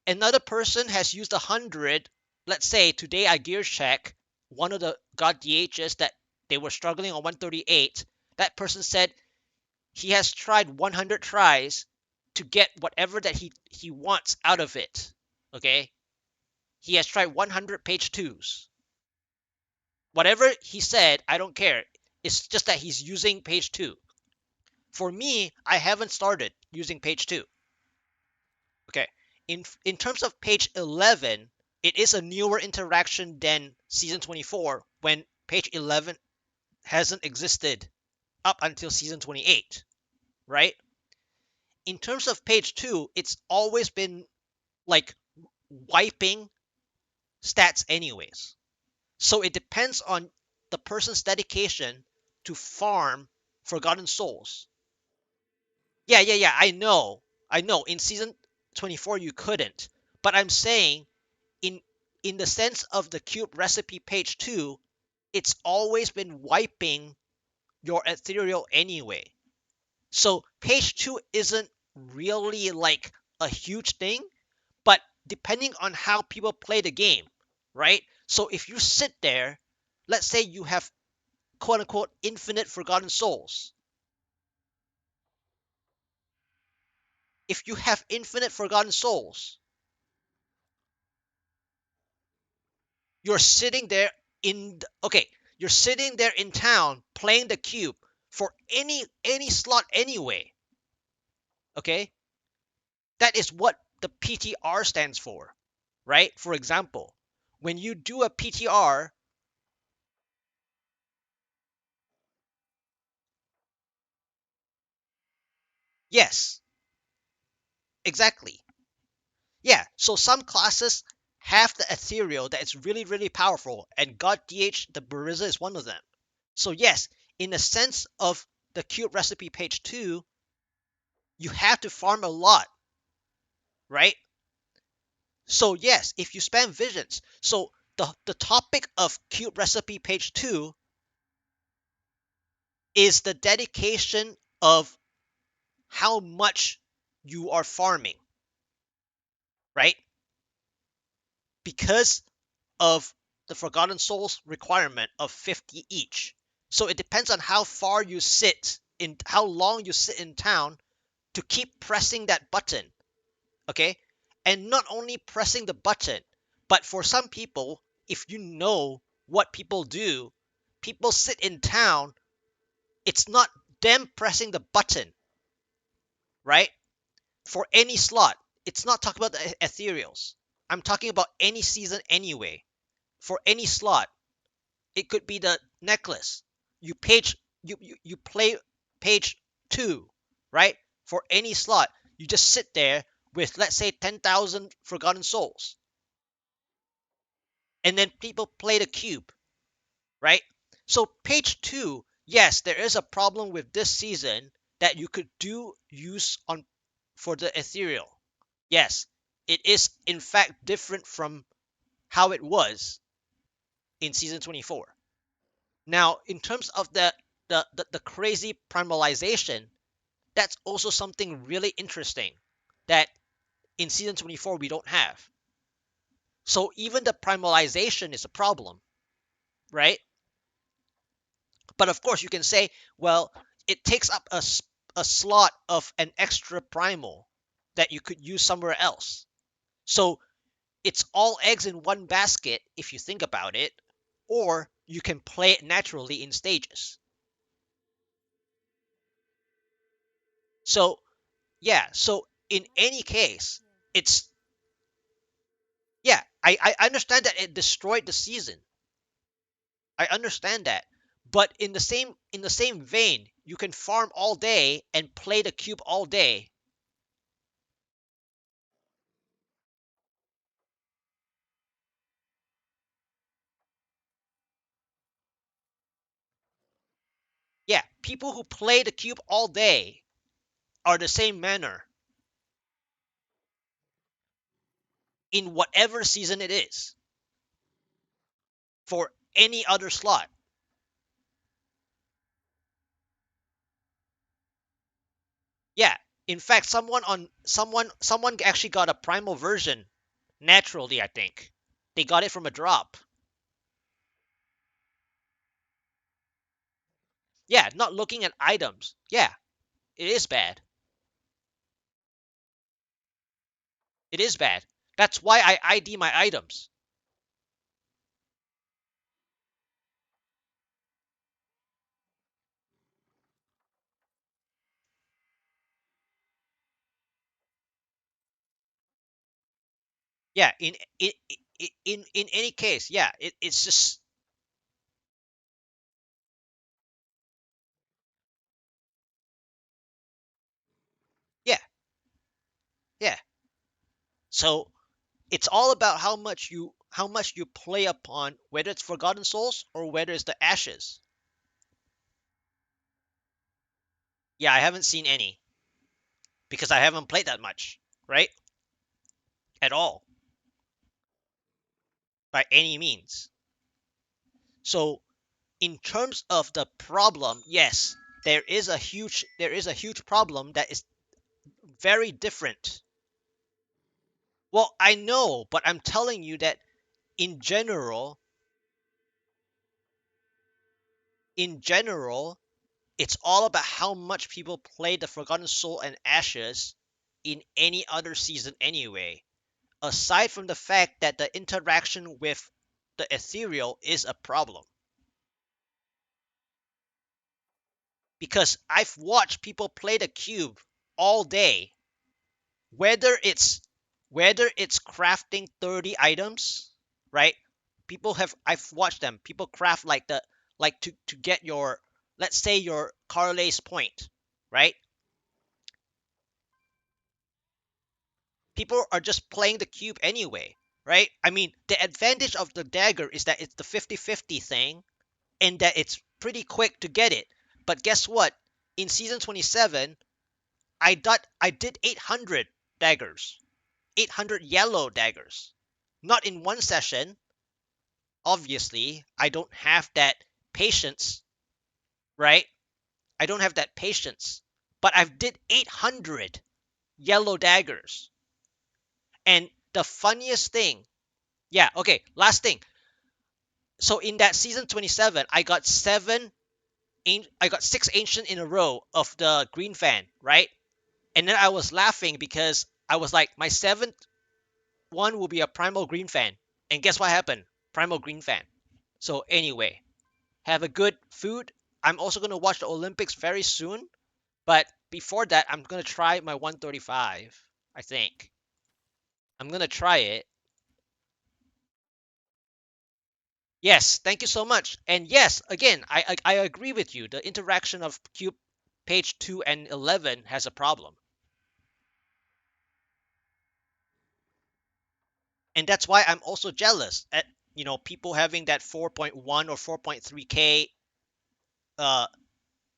Another person has used 100. Let's say today I gear check one of the God DHs that they were struggling on 138. That person said he has tried 100 tries to get whatever that he wants out of it. Okay? He has tried 100 page 2s. Whatever he said, I don't care. It's just that he's using page 2. For me, I haven't started using page 2. Okay. In terms of page 11, it is a newer interaction than season 24 when page 11 hasn't existed up until season 28, right? In terms of page 2, it's always been like wiping stats anyways. So it depends on the person's dedication to farm Forgotten Souls. Yeah. I know. In season 24 you couldn't, but I'm saying in the sense of the cube recipe page 2, it's always been wiping your ethereal anyway. So page 2 isn't really like a huge thing, but depending on how people play the game, right? So if you sit there, let's say you have quote unquote infinite Forgotten Souls. If you have infinite Forgotten Souls, you're sitting there okay, you're sitting there in town playing the cube for any slot anyway. Okay? That is what the PTR stands for, right? For example, when you do a PTR, yes, exactly. Yeah, so some classes have the ethereal that is really, really powerful, and God DH, the Bariza, is one of them. So yes, in the sense of the cube recipe page 2, you have to farm a lot, right? So yes, if you spam visions, so the topic of cube recipe page 2 is the dedication of how much you are farming, right? Because of the Forgotten Souls requirement of 50 each. So it depends on how far you sit in, how long you sit in town to keep pressing that button, okay? And not only pressing the button, but for some people, if you know what people do, people sit in town, it's not them pressing the button, right? For any slot. It's not talking about the ethereals. I'm talking about any season anyway. For any slot. It could be the necklace. You play page 2, right? For any slot. You just sit there with, let's say, 10,000 Forgotten Souls. And then people play the cube, right? So page 2 yes, there is a problem with this season that you could use on for the ethereal. Yes, it is in fact different from how it was in season 24. Now, in terms of the crazy primalization, that's also something really interesting that in season 24 we don't have. So even the primalization is a problem, right? But of course, you can say, well, it takes up a slot of an extra primal that you could use somewhere else. So it's all eggs in one basket if you think about it, or you can play it naturally in stages. So yeah, so in any case, it's yeah, I understand that it destroyed the season. I understand that. But in the same vein, you can farm all day and play the cube all day. Yeah, people who play the cube all day are the same manner in whatever season it is for any other slot. Yeah, in fact, someone actually got a primal version naturally. I think they got it from a drop. Yeah, not looking at items. Yeah, it is bad. It is bad. That's why I ID my items. Yeah, in any case, yeah, it's just yeah, yeah. So it's all about how much you play upon whether it's Forgotten Souls or whether it's the Ashes. Yeah, I haven't seen any because I haven't played that much, right? At all, by any means. So in terms of the problem, yes, there is a huge problem that is very different. Well, I know, but I'm telling you that in general, in general, it's all about how much people play the Forgotten Soul and Ashes in any other season anyway. Aside from the fact that the interaction with the ethereal is a problem. Because I've watched people play the cube all day, whether it's whether it's crafting 30 items, right? I've watched them. People craft to get your, let's say, your Carlay's point, right? People are just playing the cube anyway, right? I mean, the advantage of the dagger is that it's the 50-50 thing and that it's pretty quick to get it. But guess what? In season 27, I did 800 daggers. 800 yellow daggers. Not in one session. Obviously, I don't have that patience, right? I don't have that patience. But I've did 800 yellow daggers. And the funniest thing, yeah, okay, last thing. So in that season 27, I got six ancient in a row of the green fan, right? And then I was laughing because I was like, my seventh one will be a primal green fan. And guess what happened? Primal green fan. So anyway, have a good food. I'm also gonna watch the Olympics very soon, but before that, I'm gonna try my 135. I think I'm gonna try it. Yes, thank you so much. And yes, again, I agree with you. The interaction of cube page 2 and 11 has a problem. And that's why I'm also jealous at people having that 4.1 or 4.3k uh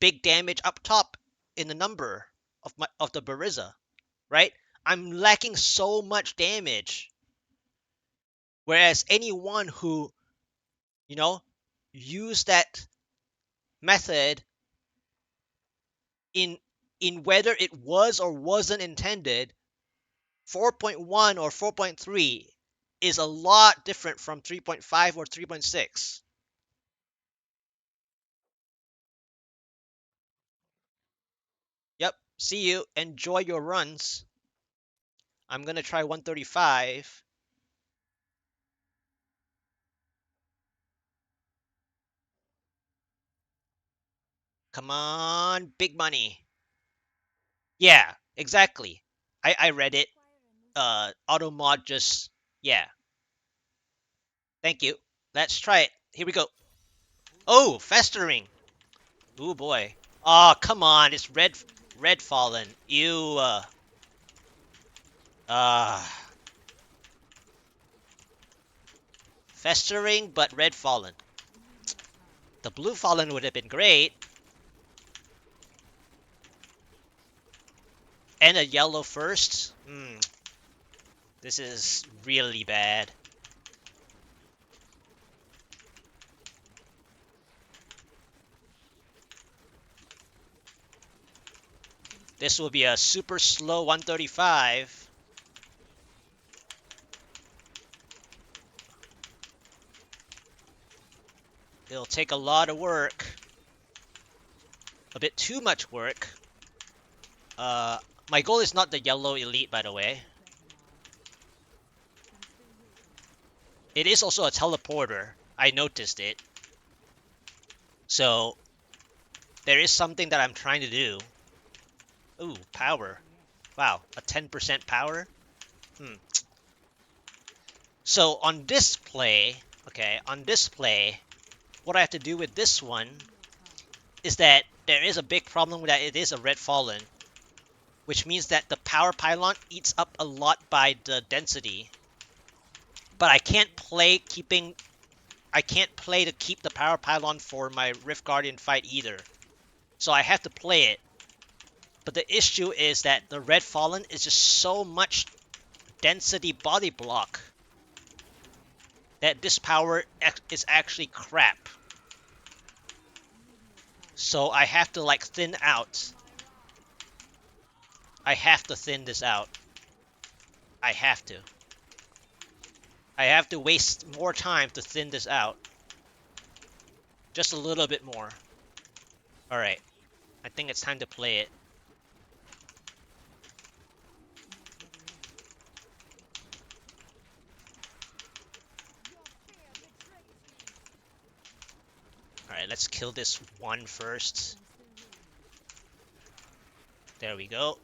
big damage up top in the number of the Bariza, right? I'm lacking so much damage. Whereas anyone who, you know, use that method in whether it was or wasn't intended, 4.1 or 4.3 is a lot different from 3.5 or 3.6. Yep. See you. Enjoy your runs. I'm gonna try 135. Come on, big money. Yeah, exactly. I read it. Auto mod just, yeah. Thank you. Let's try it. Here we go. Oh, festering. Oh boy. Oh, come on. It's red fallen. Ew. Uh, festering, but red fallen. The blue fallen would have been great. And a yellow first. This is really bad. This will be a super slow 135. It'll take a lot of work. A bit too much work. My goal is not the yellow elite, by the way. It is also a teleporter. I noticed it. So, there is something that I'm trying to do. Ooh, power. Wow, a 10% power? So, on this play, okay, on this play, what I have to do with this one is that there is a big problem that it is a red fallen, which means that the power pylon eats up a lot by the density. But I can't play to keep the power pylon for my Rift Guardian fight either. So I have to play it. But the issue is that the red fallen is just so much density body block that this power is actually crap. So I have to like thin out. I have to thin this out. I have to. I have to waste more time to thin this out. Just a little bit more. Alright. I think it's time to play it. Alright, let's kill this one first. There we go.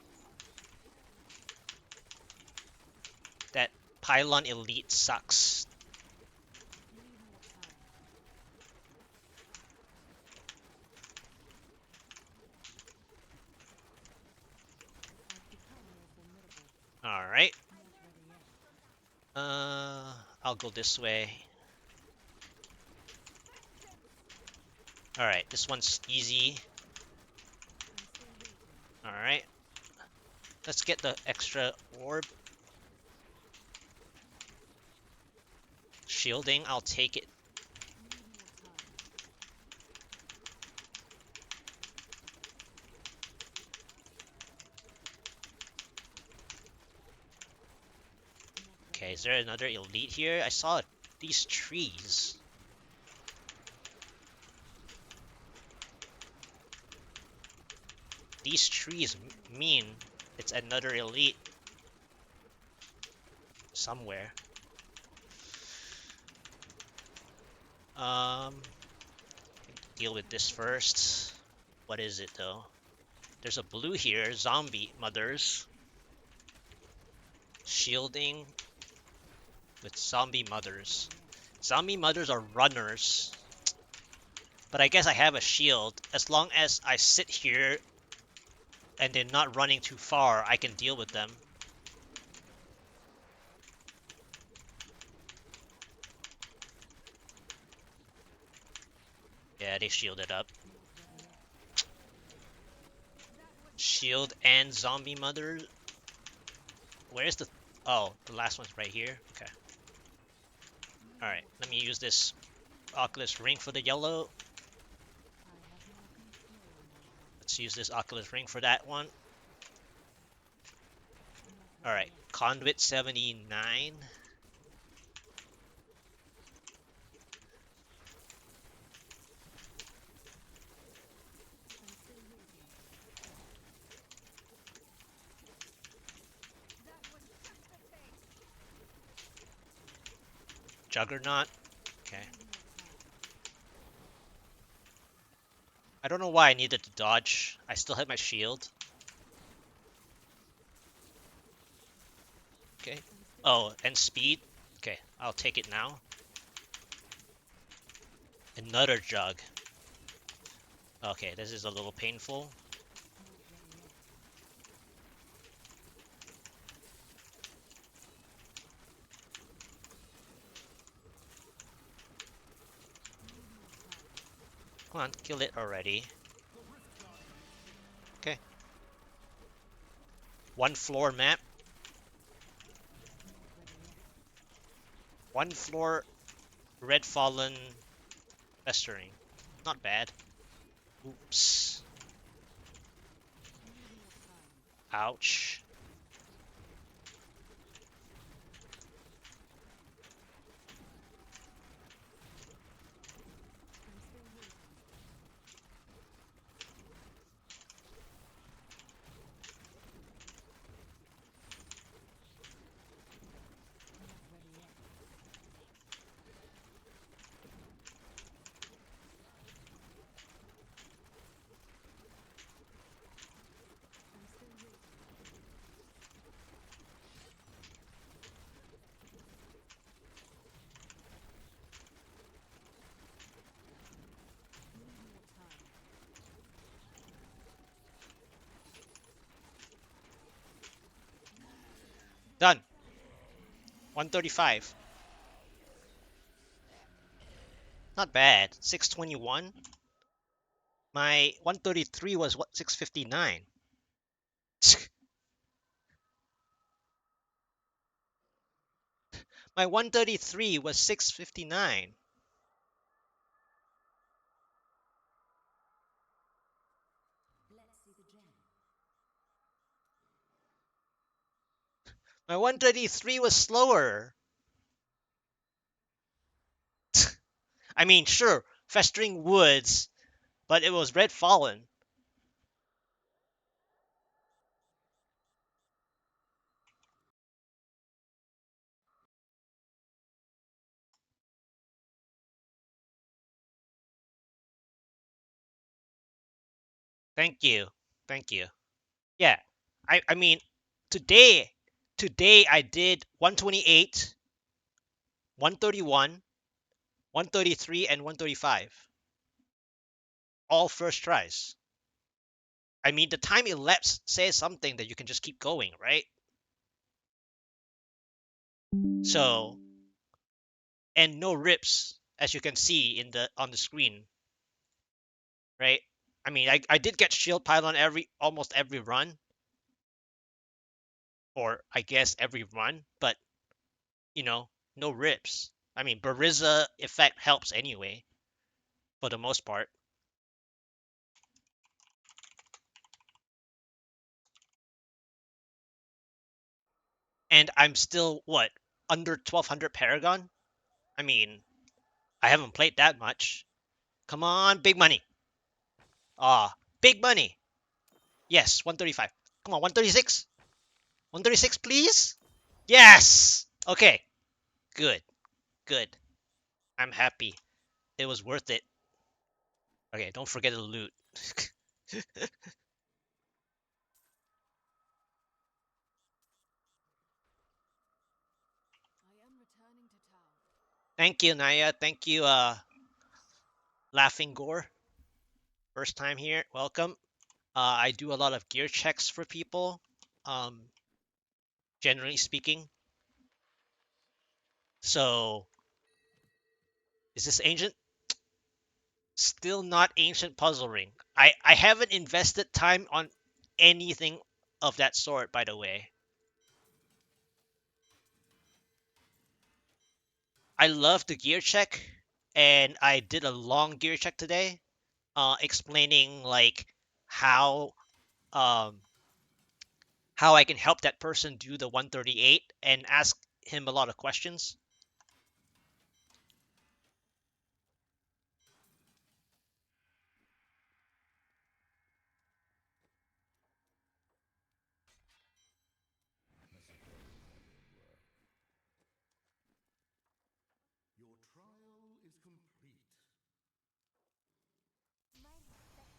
That pylon elite sucks. Alright. I'll go this way. Alright, this one's easy. Alright. Let's get the extra orb. Shielding, I'll take it. Okay, is there another elite here? I saw these trees. These trees mean it's another elite somewhere. Deal with this first. What is it though? There's a blue here, zombie mothers. Shielding with zombie mothers. Zombie mothers are runners. But I guess I have a shield. As long as I sit here and they're not running too far, I can deal with them. Yeah, they shielded up. shield and zombie mother. Where's the... Oh, the last one's right here. Okay. Alright, let me use this Oculus Ring for the yellow. Let's use this Oculus Ring for that one. Alright, Conduit 79. Juggernaut. Okay. I don't know why I needed to dodge. I still had my shield. Okay. Oh, and speed. Okay, I'll take it now. Another jug. Okay, this is a little painful. Come on, kill it already. Okay. One floor map. One floor red fallen festering. Not bad. Oops. Ouch. Done. 135. Not bad. 621. My 133 was what? 659. My 133 was 659. My 133 was slower. I mean, sure, Festering Woods, but it was Red Fallen. Thank you. Thank you. Yeah. I mean, today I did 128, 131, 133, and 135. All first tries. I mean, the time elapsed says something that you can just keep going, right? So, and no rips, as you can see in the on the screen, right? I mean, I did get shield pylon almost every run, or I guess every run, but no rips. I mean, Bariza effect helps anyway, for the most part. And I'm still, what, under 1200 Paragon? I mean, I haven't played that much. Come on, big money. Ah, big money. Yes, 135. Come on, 136. 136, please. Yes. Okay, good, good. I'm happy. It was worth it. Okay, don't forget the loot. Thank you, Naya. Thank you, Laughing Gore. First time here. Welcome. I do a lot of gear checks for people, generally speaking. So, is this ancient? Still not ancient puzzle ring. I haven't invested time on anything of that sort, by the way. I love the gear check, and I did a long gear check today, explaining like how um how I can help that person do the 138 and ask him a lot of questions.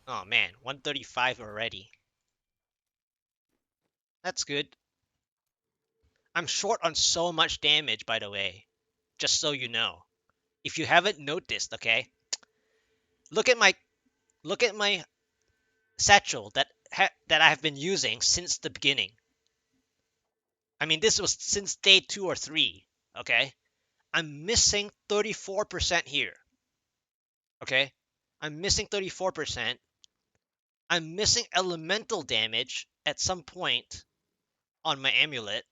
Oh man, 135 already. That's good. I'm short on so much damage, by the way. Just so you know. If you haven't noticed, okay? Look at my satchel that I have been using since the beginning. I mean, this was since day 2 or 3, okay? I'm missing 34% here, okay? I'm missing 34%. I'm missing elemental damage at some point on my amulet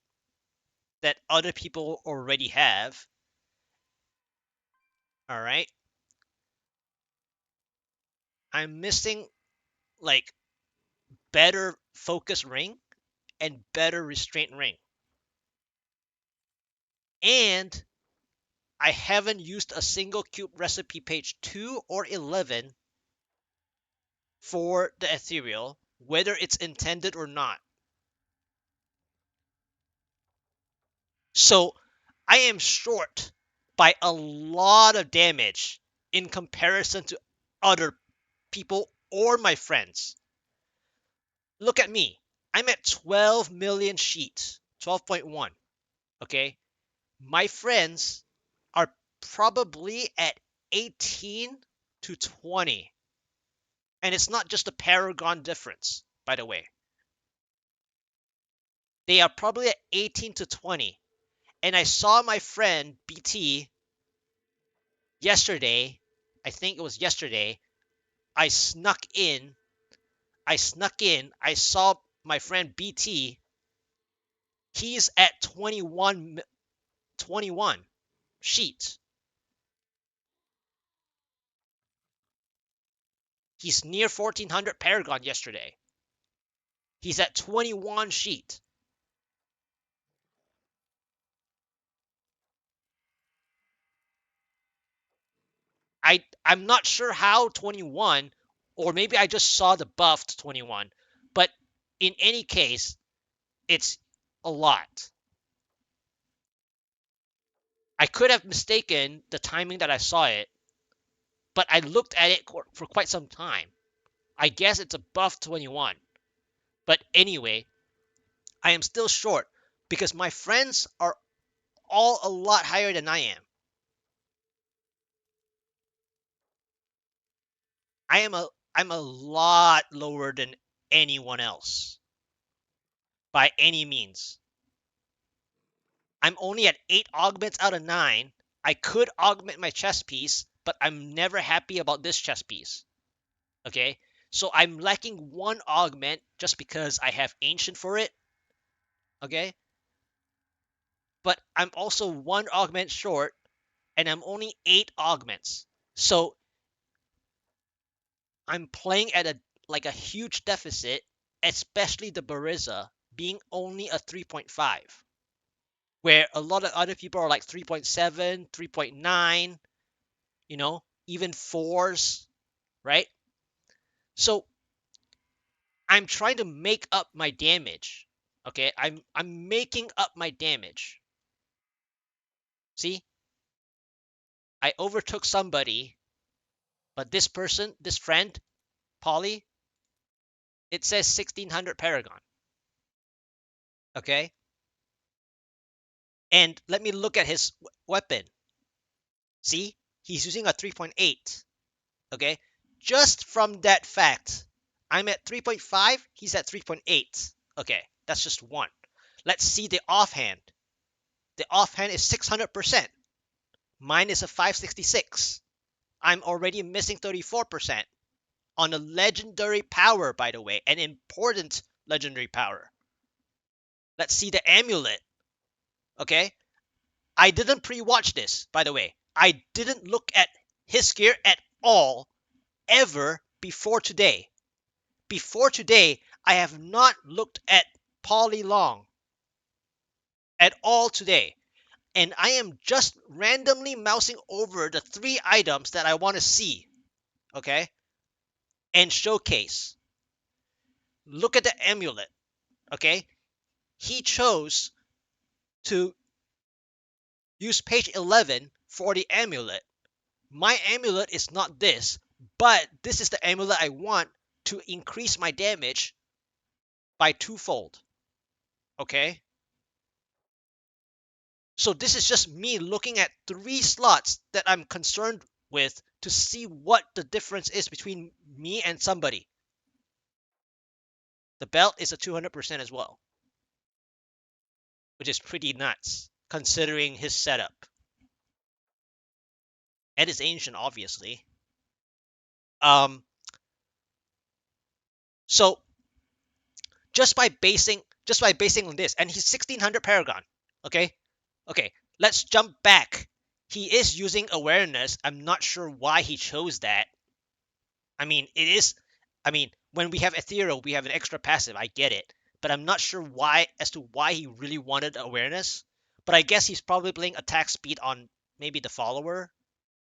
that other people already have. All right. I'm missing like better focus ring and better restraint ring. And I haven't used a single cube recipe page 2 or 11 for the ethereal, whether it's intended or not. So I am short by a lot of damage in comparison to other people or my friends. Look at me. I'm at 12 million sheets, 12.1. Okay. My friends are probably at 18 to 20. And it's not just a paragon difference, by the way. They are probably at 18 to 20. And I saw my friend BT yesterday. I think it was yesterday. I snuck in. I saw my friend BT. He's at 21 sheets. He's near 1400 Paragon yesterday. He's at 21 sheet. I'm not sure how 21, or maybe I just saw the buffed 21. But in any case, it's a lot. I could have mistaken the timing that I saw it, but I looked at it for quite some time. I guess it's a buff 21. But anyway, I am still short because my friends are all a lot higher than I am. I'm a lot lower than anyone else by any means. I'm only at 8 augments out of 9. I could augment my chess piece, but I'm never happy about this chess piece. Okay? So I'm lacking 1 augment just because I have ancient for it. Okay? But I'm also 1 augment short, and I'm only 8 augments. So I'm playing at a huge deficit, especially the Bariza being only a 3.5, where a lot of other people are like 3.7, 3.9, even 4s, right? So I'm trying to make up my damage. Okay, I'm making up my damage. See, I overtook somebody, but this person, this friend, Polly, it says 1600 Paragon. Okay, and let me look at his weapon. See, he's using a 3.8. Okay, just from that fact, I'm at 3.5, he's at 3.8. Okay, that's just one. Let's see the offhand. The offhand is 600%. Mine is a 566. I'm already missing 34% on a legendary power, by the way, an important legendary power. Let's see the amulet. Okay, I didn't pre-watch this, by the way. I didn't look at his gear at all ever before today. Before today, I have not looked at Polly Long at all today. And I am just randomly mousing over the 3 items that I want to see. Okay? And showcase. Look at the amulet. Okay? He chose to use page 11 for the amulet. My amulet is not this, but this is the amulet I want to increase my damage by twofold. Okay? So this is just me looking at 3 slots that I'm concerned with to see what the difference is between me and somebody. The belt is a 200% as well, which is pretty nuts considering his setup. And it's ancient, obviously. So just by basing on this, and he's 1600 Paragon. Okay, let's jump back. He is using awareness. I'm not sure why he chose that. I mean, when we have ethereal, we have an extra passive. I get it, but I'm not sure why he really wanted awareness. But I guess he's probably playing attack speed on maybe the follower,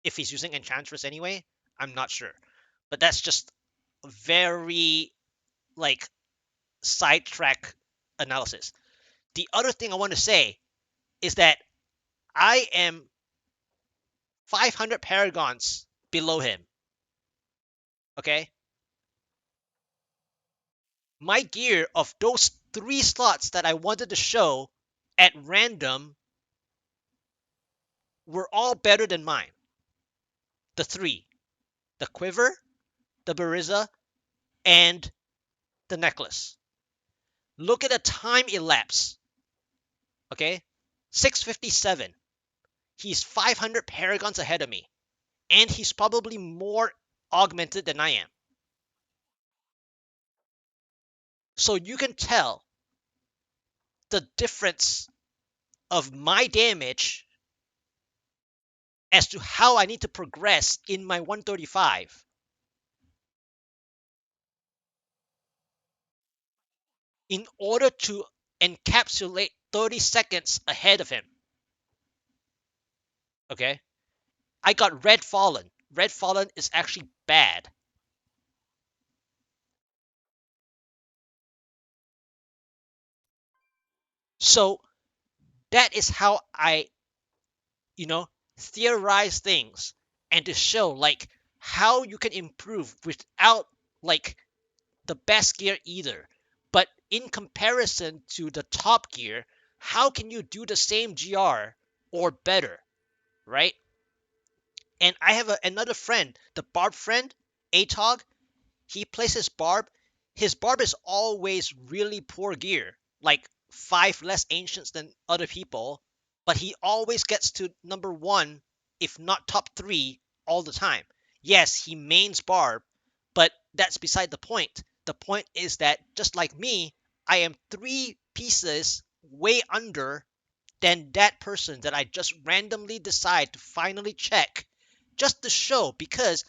if he's using enchantress anyway. I'm not sure, but that's just very like sidetrack analysis. The other thing I want to say is that I am 500 paragons below him. Okay, my gear of those 3 slots that I wanted to show at random were all better than mine. The 3. The quiver, the Bariza, and the necklace. Look at the time elapse. Okay? 657. He's 500 paragons ahead of me. And he's probably more augmented than I am. So you can tell the difference of my damage as to how I need to progress in my 135 in order to encapsulate 30 seconds ahead of him. Okay? I got Red Fallen. Red Fallen is actually bad. So that is how I, theorize things and to show like how you can improve without like the best gear either. But in comparison to the top gear, how can you do the same GR or better, right? And I have another friend, the Barb friend, Atog. He plays his Barb. His Barb is always really poor gear, like 5 less ancients than other people, but he always gets to number 1, if not top 3, all the time. Yes, he mains Barb, but that's beside the point. The point is that, just like me, I am 3 pieces way under than that person that I just randomly decide to finally check just to show, because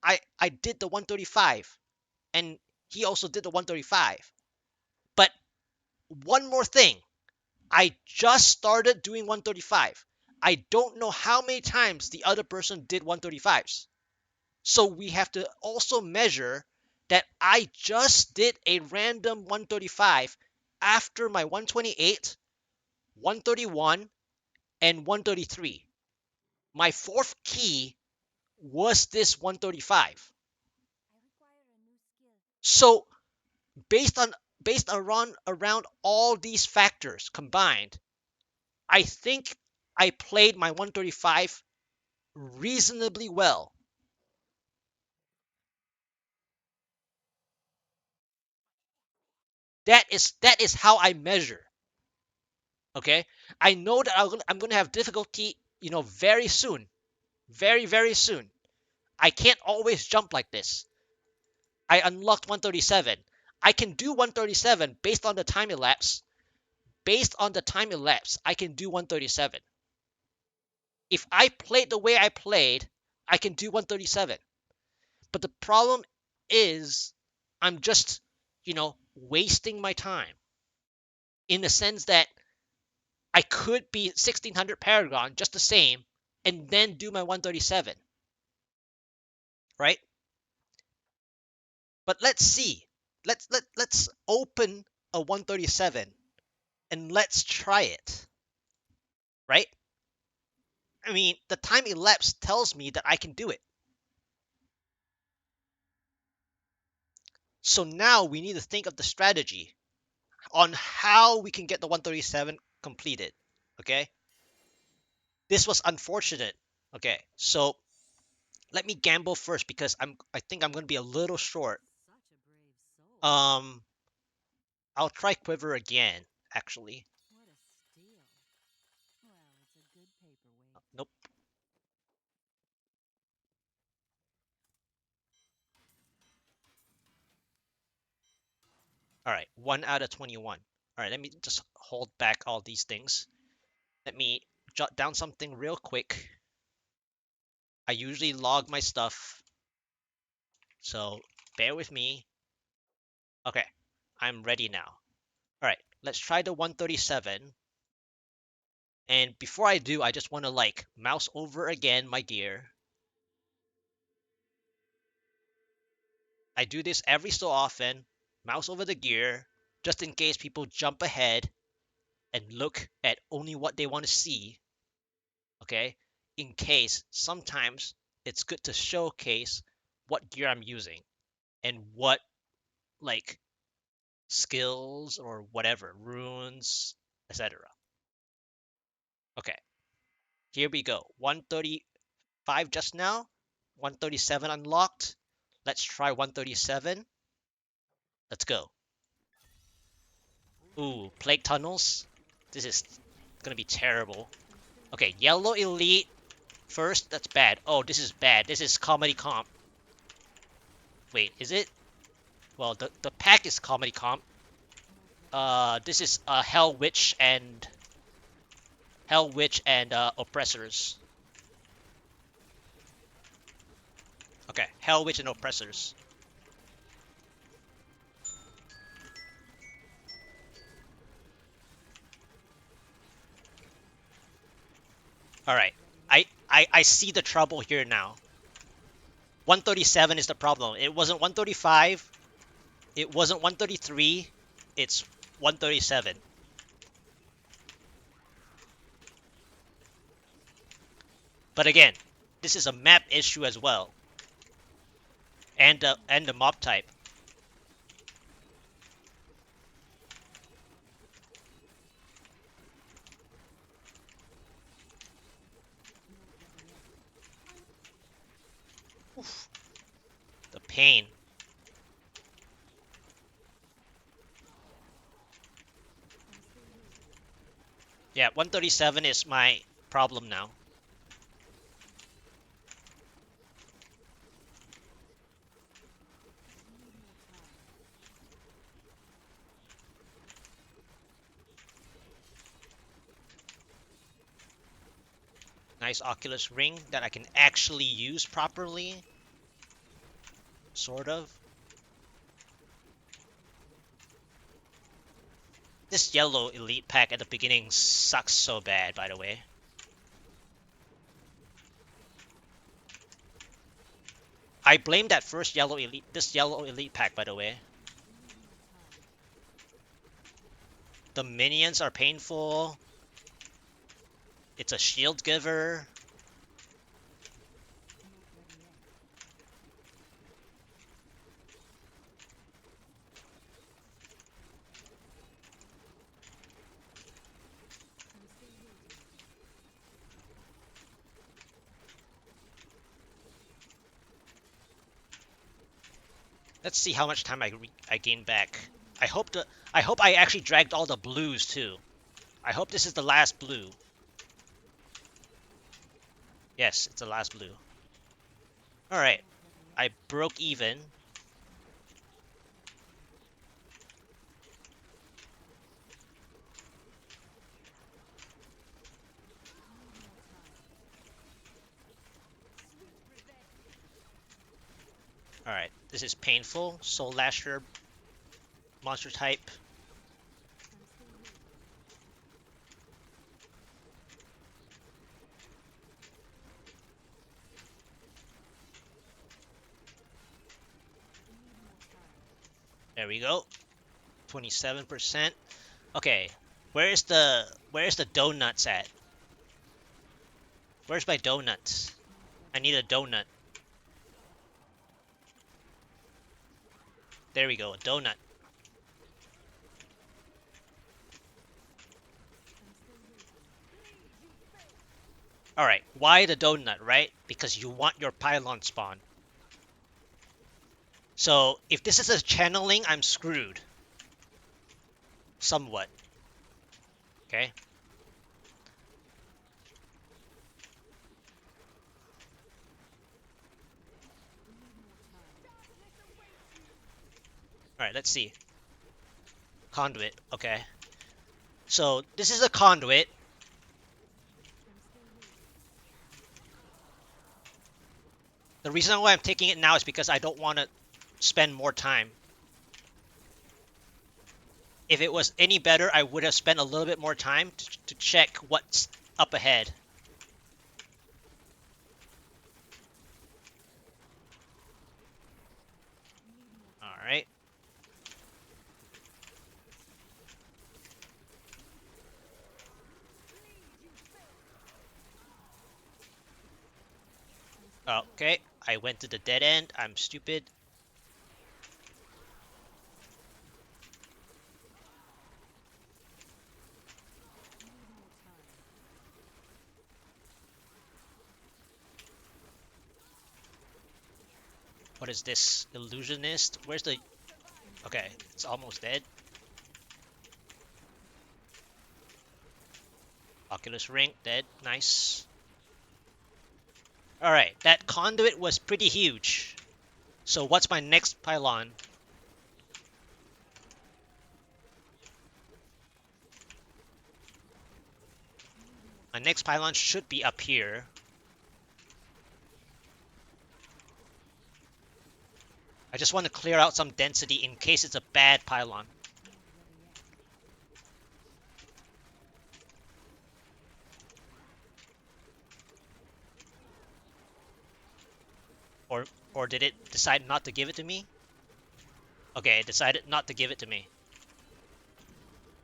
I did the 135 and he also did the 135. But one more thing, I just started doing 135. I don't know how many times the other person did 135s. So we have to also measure that I just did a random 135 after my 128, 131, and 133. My 4th key was this 135. So based around all these factors combined, I think I played my 135 reasonably well. That is how I measure. Okay, I know that I'm going to have difficulty, very soon, very very soon. I can't always jump like this. I unlocked 137. I can do 137 based on the time elapse. Based on the time elapse, I can do 137. If I played the way I played, I can do 137. But the problem is I'm just, wasting my time in the sense that I could be 1600 Paragon just the same and then do my 137, right? But let's see. Let's open a 137 and let's try it, right? I mean, the time elapsed tells me that I can do it. So now we need to think of the strategy on how we can get the 137 completed. Okay? This was unfortunate. Okay, so let me gamble first because I think I'm gonna be a little short. Um, I'll try Quiver again, actually. Nope. Alright, 1 out of 21. Alright, let me just hold back all these things. Let me jot down something real quick. I usually log my stuff, so bear with me. Okay, I'm ready now. Alright, let's try the 137. And before I do, I just want to mouse over again my gear. I do this every so often, mouse over the gear, just in case people jump ahead and look at only what they want to see. Okay, in case sometimes it's good to showcase what gear I'm using and what like skills or whatever, runes, etc. Okay, here we go. 135 just now, 137 unlocked. Let's try 137. Let's go. Ooh, plague tunnels. This is gonna be terrible. Okay, yellow elite first. That's bad. Oh, this is bad. This is comedy comp. Wait, is it? Well, the pack is comedy comp. This is Hell Witch and Oppressors. Okay, Hell Witch and Oppressors. All right, I see the trouble here now. 137 is the problem. It wasn't 135. It wasn't 133. It's 137. But again, this is a map issue as well, and the mob type. Oof. The pain. Yeah, 137 is my problem now. Nice Oculus ring that I can actually use properly. Sort of. This yellow elite pack at the beginning sucks so bad, by the way. I blame that first this yellow elite pack, by the way. The minions are painful. It's a shield giver. Let's see how much time I gain back. I hope I actually dragged all the blues too. I hope this is the last blue. Yes, it's the last blue. Alright. I broke even. Alright, this is painful. Soul Lasher, monster type. There we go. 27%. Okay, where's the donuts at? Where's my donuts? I need a donut. There we go, a donut. Alright, why the donut, right? Because you want your pylon spawn. So, if this is a channeling, I'm screwed. Somewhat. Okay? Alright, let's see. Conduit, okay. So, this is a conduit. The reason why I'm taking it now is because I don't want to spend more time. If it was any better, I would have spent a little bit more time to check what's up ahead. Alright. Okay, I went to the dead end. I'm stupid. What is this? Illusionist? Where's the... Okay, it's almost dead. Oculus Ring, dead. Nice. Alright, that conduit was pretty huge. So what's my next pylon? My next pylon should be up here. I just want to clear out some density in case it's a bad pylon. Or did it decide not to give it to me? Okay, it decided not to give it to me.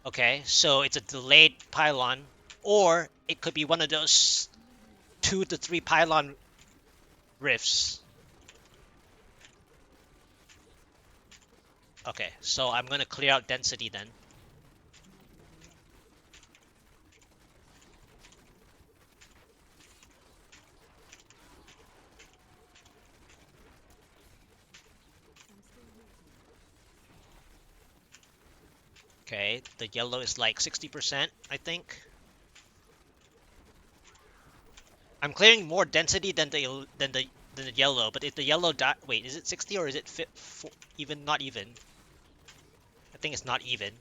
Okay, so it's a delayed pylon, or it could be one of those 2 to 3 pylon rifts. Okay, so I'm gonna clear out density then. Okay, the yellow is like 60%, I think. I'm clearing more density than the yellow, but if the yellow wait, is it 60 or is it even not even? I think it's not even.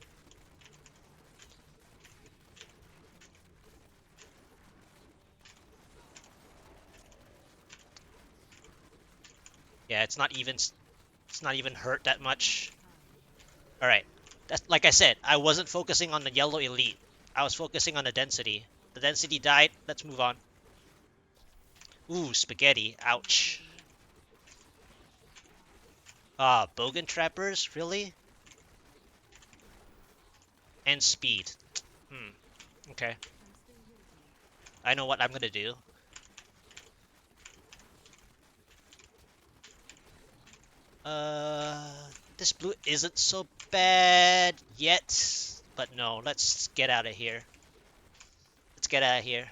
Yeah, it's not even hurt that much. All right. That's like I said, I wasn't focusing on the yellow elite. I was focusing on the density. The density died. Let's move on. Ooh, spaghetti. Ouch. Ah, bogan trappers? Really? And speed. Okay. I know what I'm gonna do. This blue isn't so bad yet. But no, let's get out of here. Let's get out of here.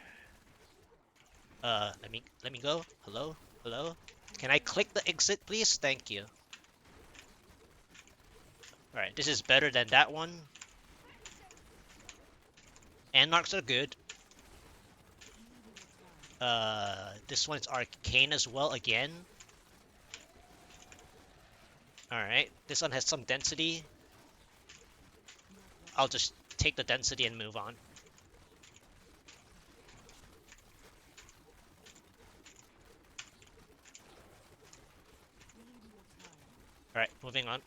Let me go. Hello? Hello? Can I click the exit, please? Thank you. Alright, this is better than that one. Anarchs are good. This one's arcane as well again. Alright, this one has some density. I'll just take the density and move on. Alright, moving on.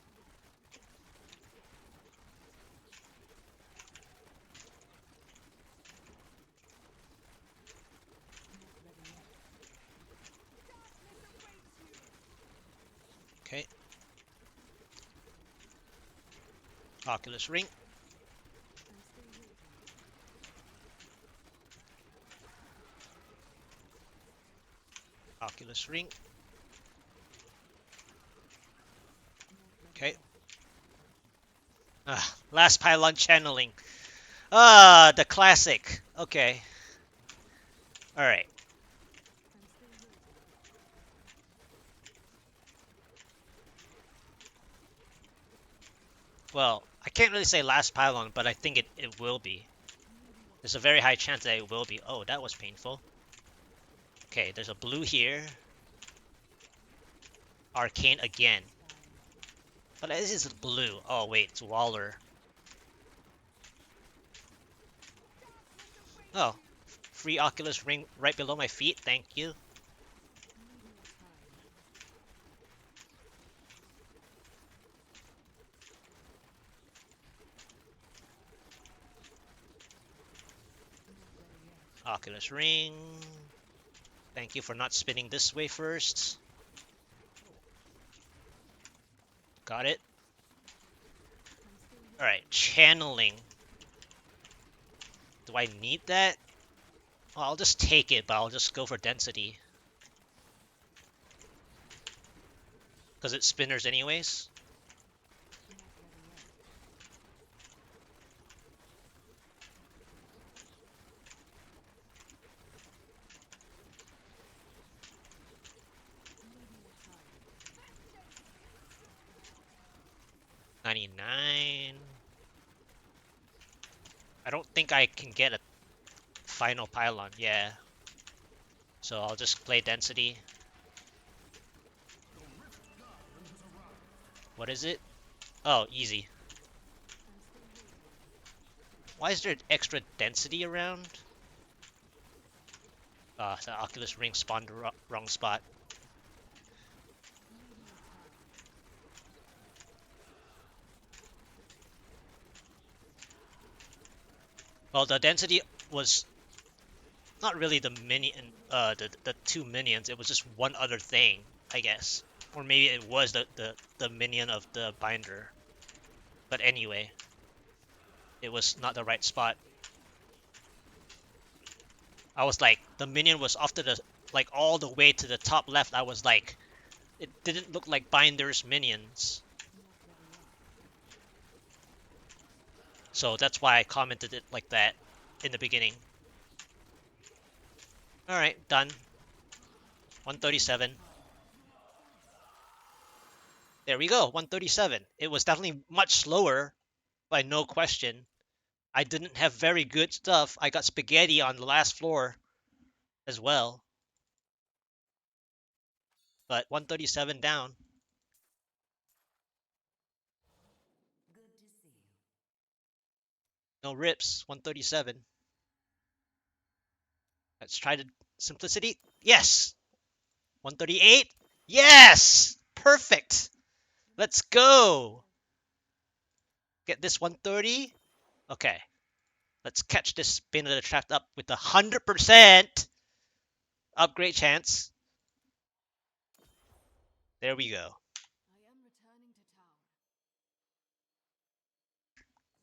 Okay. Oculus Ring. Oculus Ring. Okay. Last pylon channeling. The classic. Okay. Alright. Well, I can't really say last pylon, but I think it will be. There's a very high chance that it will be. Oh, that was painful. Okay, there's a blue here. Arcane again. But this is blue. Oh, wait, it's Waller. Oh, free Oculus Ring right below my feet. Thank you. Oculus Ring. Thank you for not spinning this way first. Got it. Alright, channeling. Do I need that? Well, I'll just take it, but I'll just go for density. Because it's spinners anyways. $99. I don't think I can get a final pylon. Yeah. So I'll just play density. What is it? Oh, easy. Why is there extra density around? The Oculus Ring spawned the wrong spot. Well, the density was not really the minion, the two minions. It was just one other thing, I guess, or maybe it was the minion of the binder. But anyway, it was not the right spot. I was like, the minion was off to the like all the way to the top left. I was like, it didn't look like binder's minions. So that's why I commented it like that in the beginning. Alright, done. 137. There we go, 137. It was definitely much slower, by no question. I didn't have very good stuff. I got spaghetti on the last floor as well. But 137 down. No rips, 137. Let's try the simplicity. Yes! 138. Yes! Perfect! Let's go! Get this 130. Okay. Let's catch this spin of the trap up with 100% upgrade chance. There we go.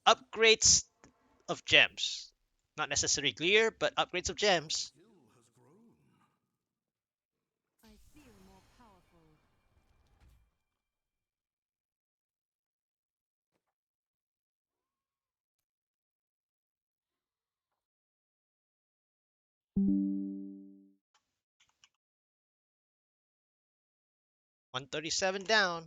Upgrades of gems. Not necessarily clear, but upgrades of gems. $137 down.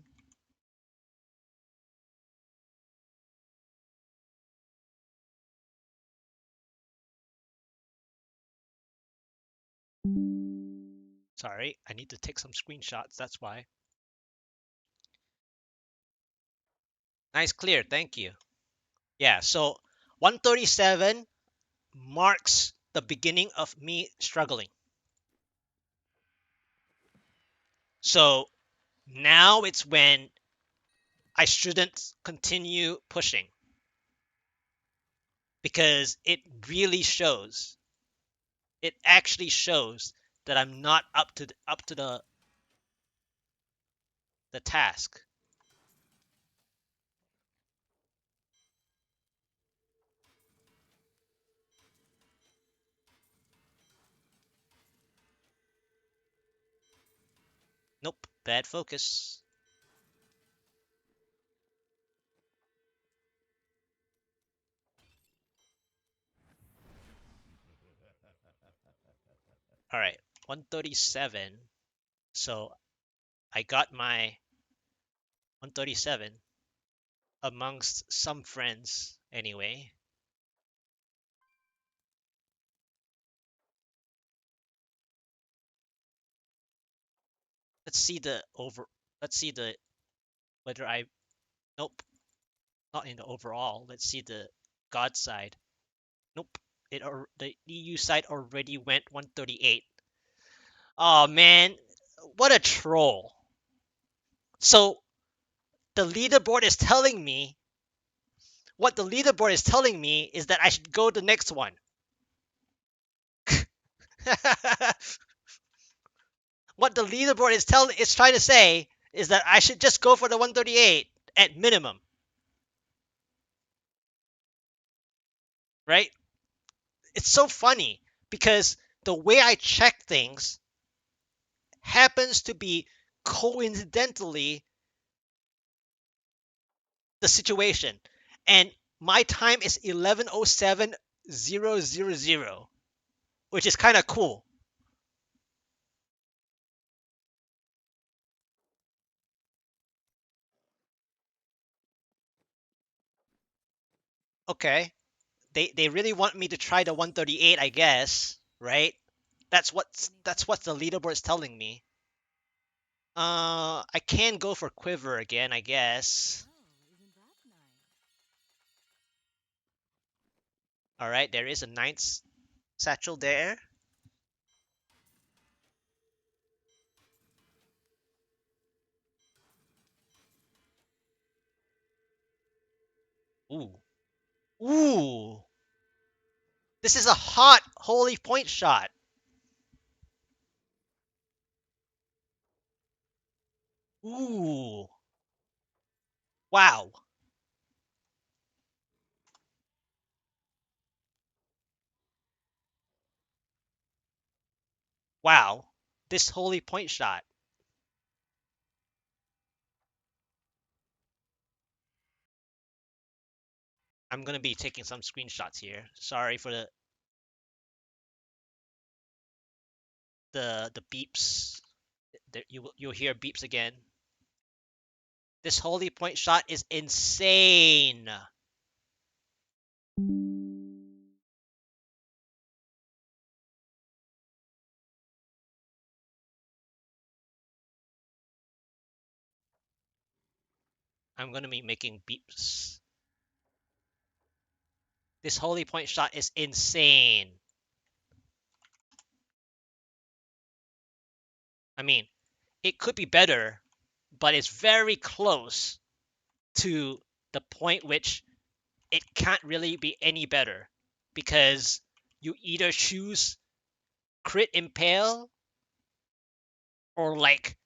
Sorry, I need to take some screenshots, that's why. Nice clear, thank you. Yeah, so 137 marks the beginning of me struggling. So now it's when I shouldn't continue pushing because it really shows. It actually shows that I'm not up to the task. Nope, bad focus. All right, 137. So I got my 137 amongst some friends anyway. Let's see the over. Let's see the whether I. Nope, not in the overall. Let's see the God side. Nope, it or the EU side already went 138. Oh man, what a troll! So the leaderboard is telling me what the leaderboard is telling me is that I should go the next one. What the leaderboard is trying to say is that I should just go for the 138 at minimum, right? It's so funny because the way I check things happens to be coincidentally the situation. And my time is 11:07:000, which is kind of cool. Okay. They really want me to try the 138, I guess, right? That's what the leaderboard is telling me. I can go for quiver again, I guess. All right, there is a ninth satchel there. Ooh. Ooh. This is a hot holy point shot. Ooh. Wow. Wow. This holy point shot. I'm gonna be taking some screenshots here. Sorry for the beeps. You'll hear beeps again. This holy point shot is insane. I'm gonna be making beeps. This holy point shot is insane. I mean, it could be better, but it's very close to the point which it can't really be any better because you either choose crit impale or like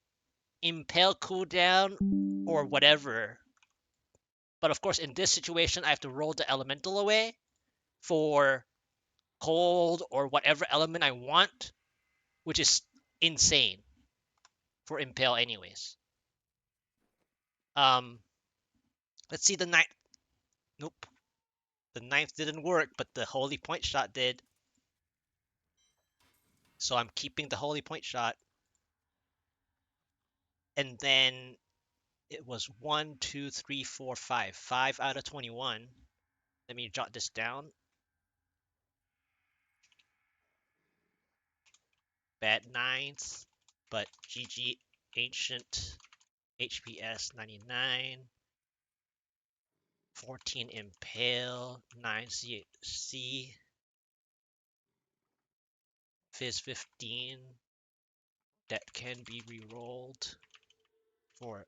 impale cooldown or whatever. But of course, in this situation, I have to roll the elemental away for cold or whatever element I want, which is insane for impale, anyways. Um, let's see the ninth. Nope, the ninth didn't work, but the holy point shot did. So I'm keeping the holy point shot. And then it was 1, 2, 3, 4, 5. 5 out of 21. Let me jot this down. Bad ninth, but GG Ancient HPS 99. 14 Impale, 9 CHC, Fizz 15 that can be rerolled for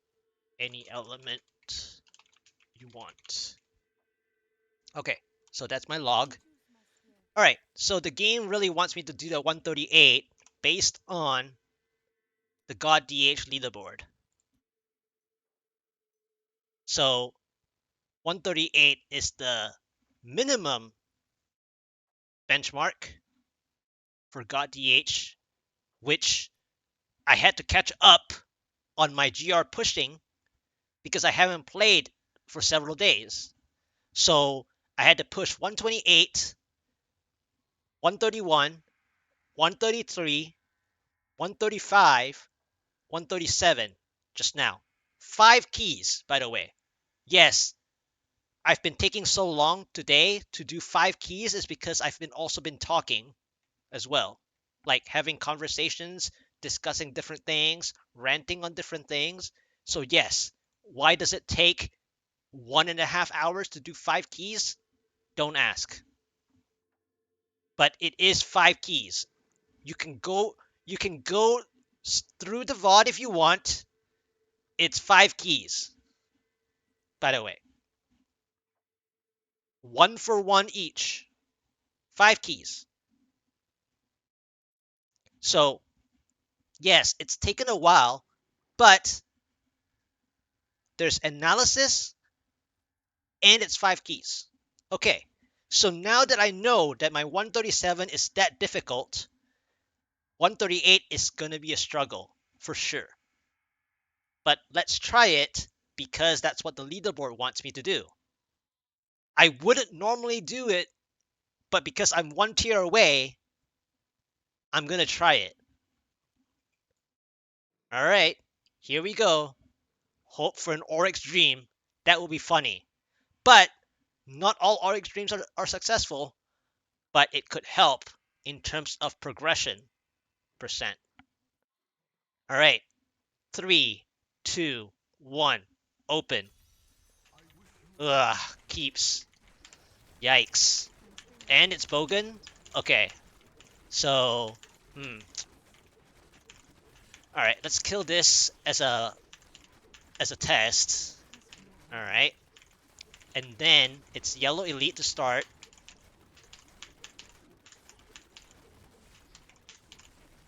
any element. you want. Okay, so that's my log. All right, so the game really wants me to do the 138 based on the GoD-DH leaderboard. So 138 is the minimum benchmark for GoD-DH, which I had to catch up on my GR pushing because I haven't played for several days. So I had to push 128, 131, 133, 135, 137 just now. 5 keys, by the way. Yes, I've been taking so long today to do 5 keys is because I've also been talking as well. Like having conversations, discussing different things, ranting on different things. So yes, why does it take 1.5 hours to do 5 keys? Don't ask. But it is 5 keys. You can go through the VOD if you want. It's 5 keys, by the way. 1 for 1 each. 5 keys. So, yes, it's taken a while, but there's analysis and it's 5 keys. Okay, so now that I know that my 137 is that difficult, 138 is going to be a struggle for sure. But let's try it because that's what the leaderboard wants me to do. I wouldn't normally do it, but because I'm 1 tier away, I'm going to try it. All right, here we go. Hope for an Oryx dream. That will be funny. But not all Oryx dreams are successful, but it could help in terms of progression percent. All right, 3, 2, 1, open. Ugh, keeps. Yikes. And it's Bogan? Okay, so, Alright, let's kill this as a test. Alright. And then it's yellow elite to start.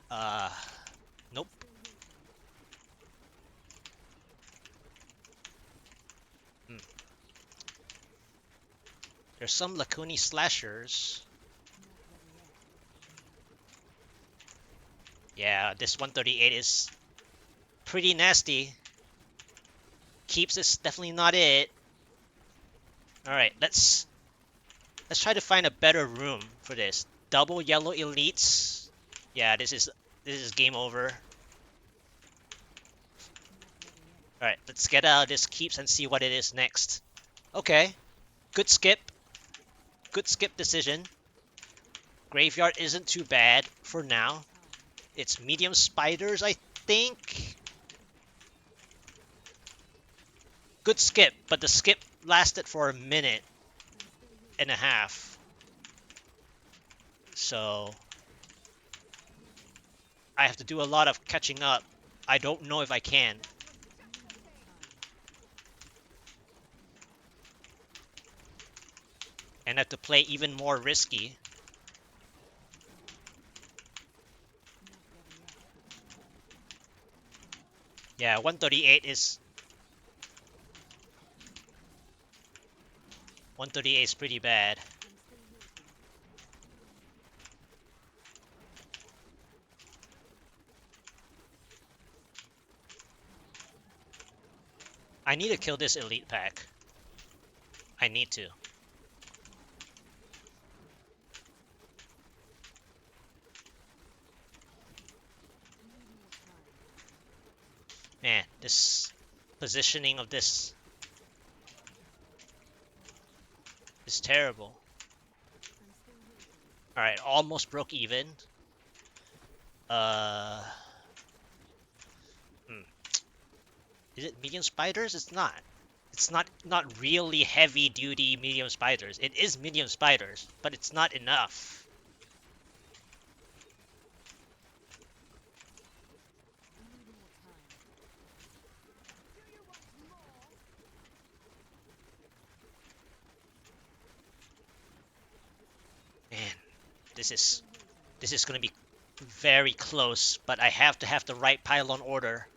Nope. There's some Lacuni slashers. Yeah, this 138 is pretty nasty. Keeps is definitely not it. Alright, let's try to find a better room for this. Double yellow elites. Yeah, this is game over. Alright, let's get out of this keeps and see what it is next. Okay. Good skip. Good skip decision. Graveyard isn't too bad for now. It's medium spiders, I think. Good skip, but the skip lasted for a minute and a half. So I have to do a lot of catching up. I don't know if I can. And I have to play even more risky. Yeah, 138 is... 138 is pretty bad. I need to kill this elite pack. I need to. Man, this positioning of this is terrible. Alright, almost broke even. Is it medium spiders? It's not. It's not really heavy duty medium spiders. It is medium spiders, but it's not enough. This is gonna be very close, but I have to have the right pylon order.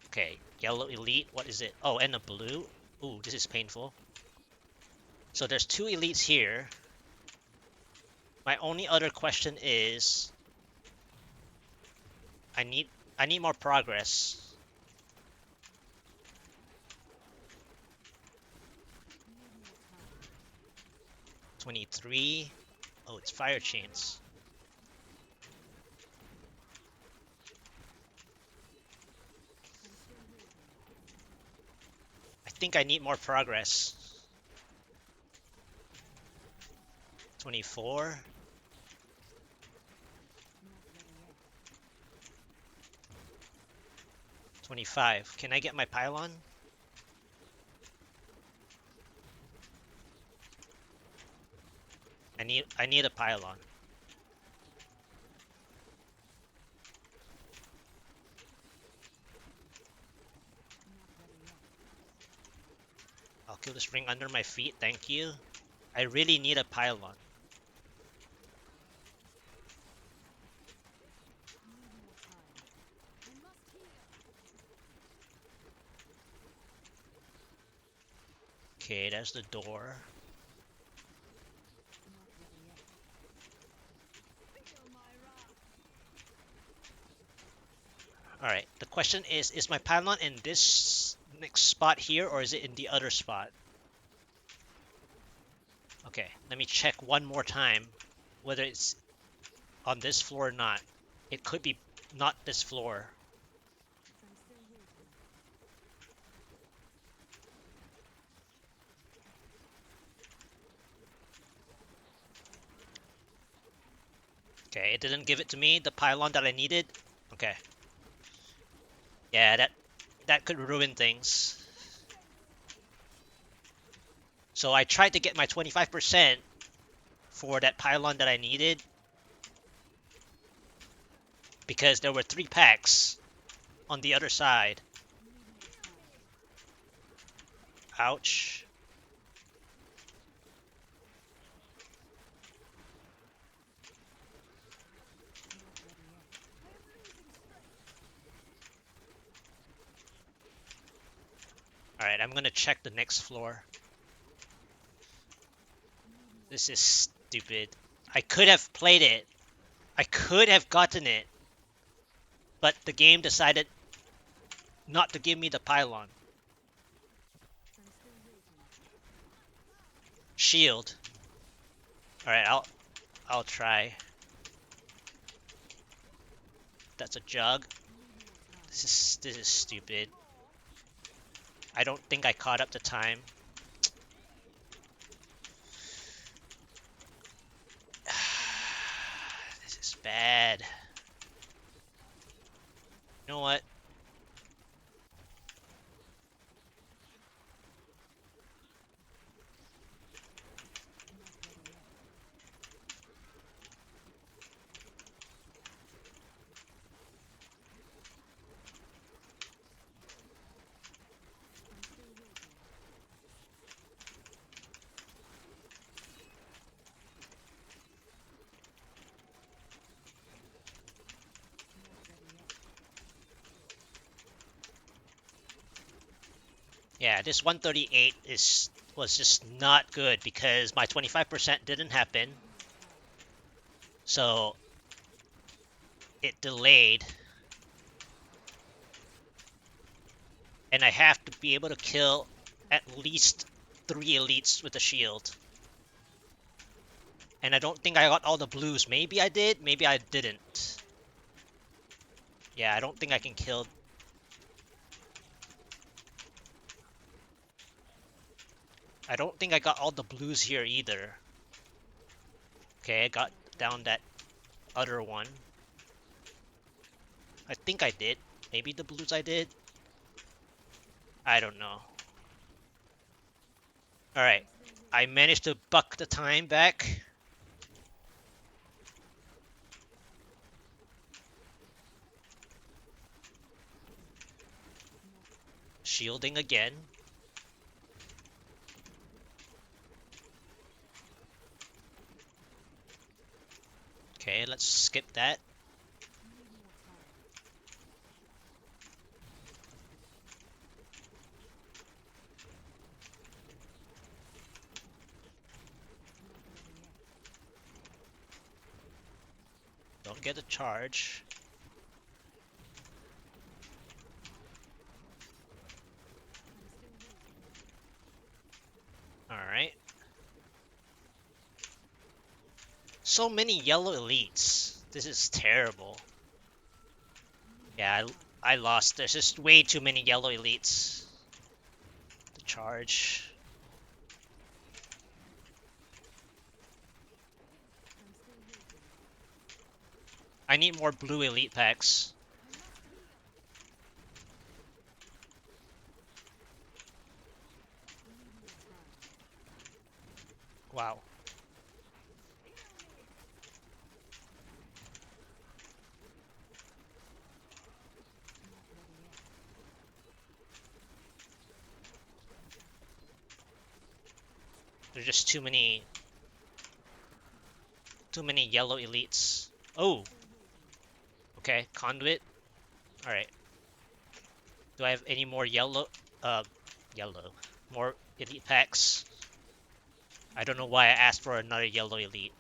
Okay, yellow elite, what is it? Oh, and a blue. Ooh, this is painful. So there's 2 elites here. My only other question is I need more progress. $23. Oh, it's fire chains. I think I need more progress. 24. $25. Can I get my pylon? I need a pylon. I'll kill this ring under my feet, thank you. I really need a pylon. Okay, that's the door. Alright, the question is my pylon in this next spot here, or is it in the other spot? Okay, let me check one more time whether it's on this floor or not. It could be not this floor. Okay, it didn't give it to me, the pylon that I needed. Okay. Yeah, that could ruin things. So I tried to get my 25% for that pylon that I needed, because there were 3 packs on the other side. Ouch. Alright, I'm gonna check the next floor. This is stupid. I could have played it. I could have gotten it. But the game decided not to give me the pylon. Shield. Alright, I'll try. That's a jug. This is stupid. I don't think I caught up to time. This is bad. You know what? Yeah, this 138 was just not good because my 25% didn't happen. So it delayed. And I have to be able to kill at least 3 elites with a shield. And I don't think I got all the blues. Maybe I did, maybe I didn't. Yeah, I don't think I can kill. I don't think I got all the blues here either. Okay, I got down that other one. I think I did. Maybe the blues I did. I don't know. Alright. I managed to buck the time back. Shielding again. Okay, let's skip that. Don't get a charge. Alright. So many yellow elites. This is terrible. Yeah, I lost. There's just way too many yellow elites. The charge. I need more blue elite packs. Wow. There's just too many yellow elites. Oh. Okay, conduit. Alright. Do I have any more yellow? More elite packs? I don't know why I asked for another yellow elite.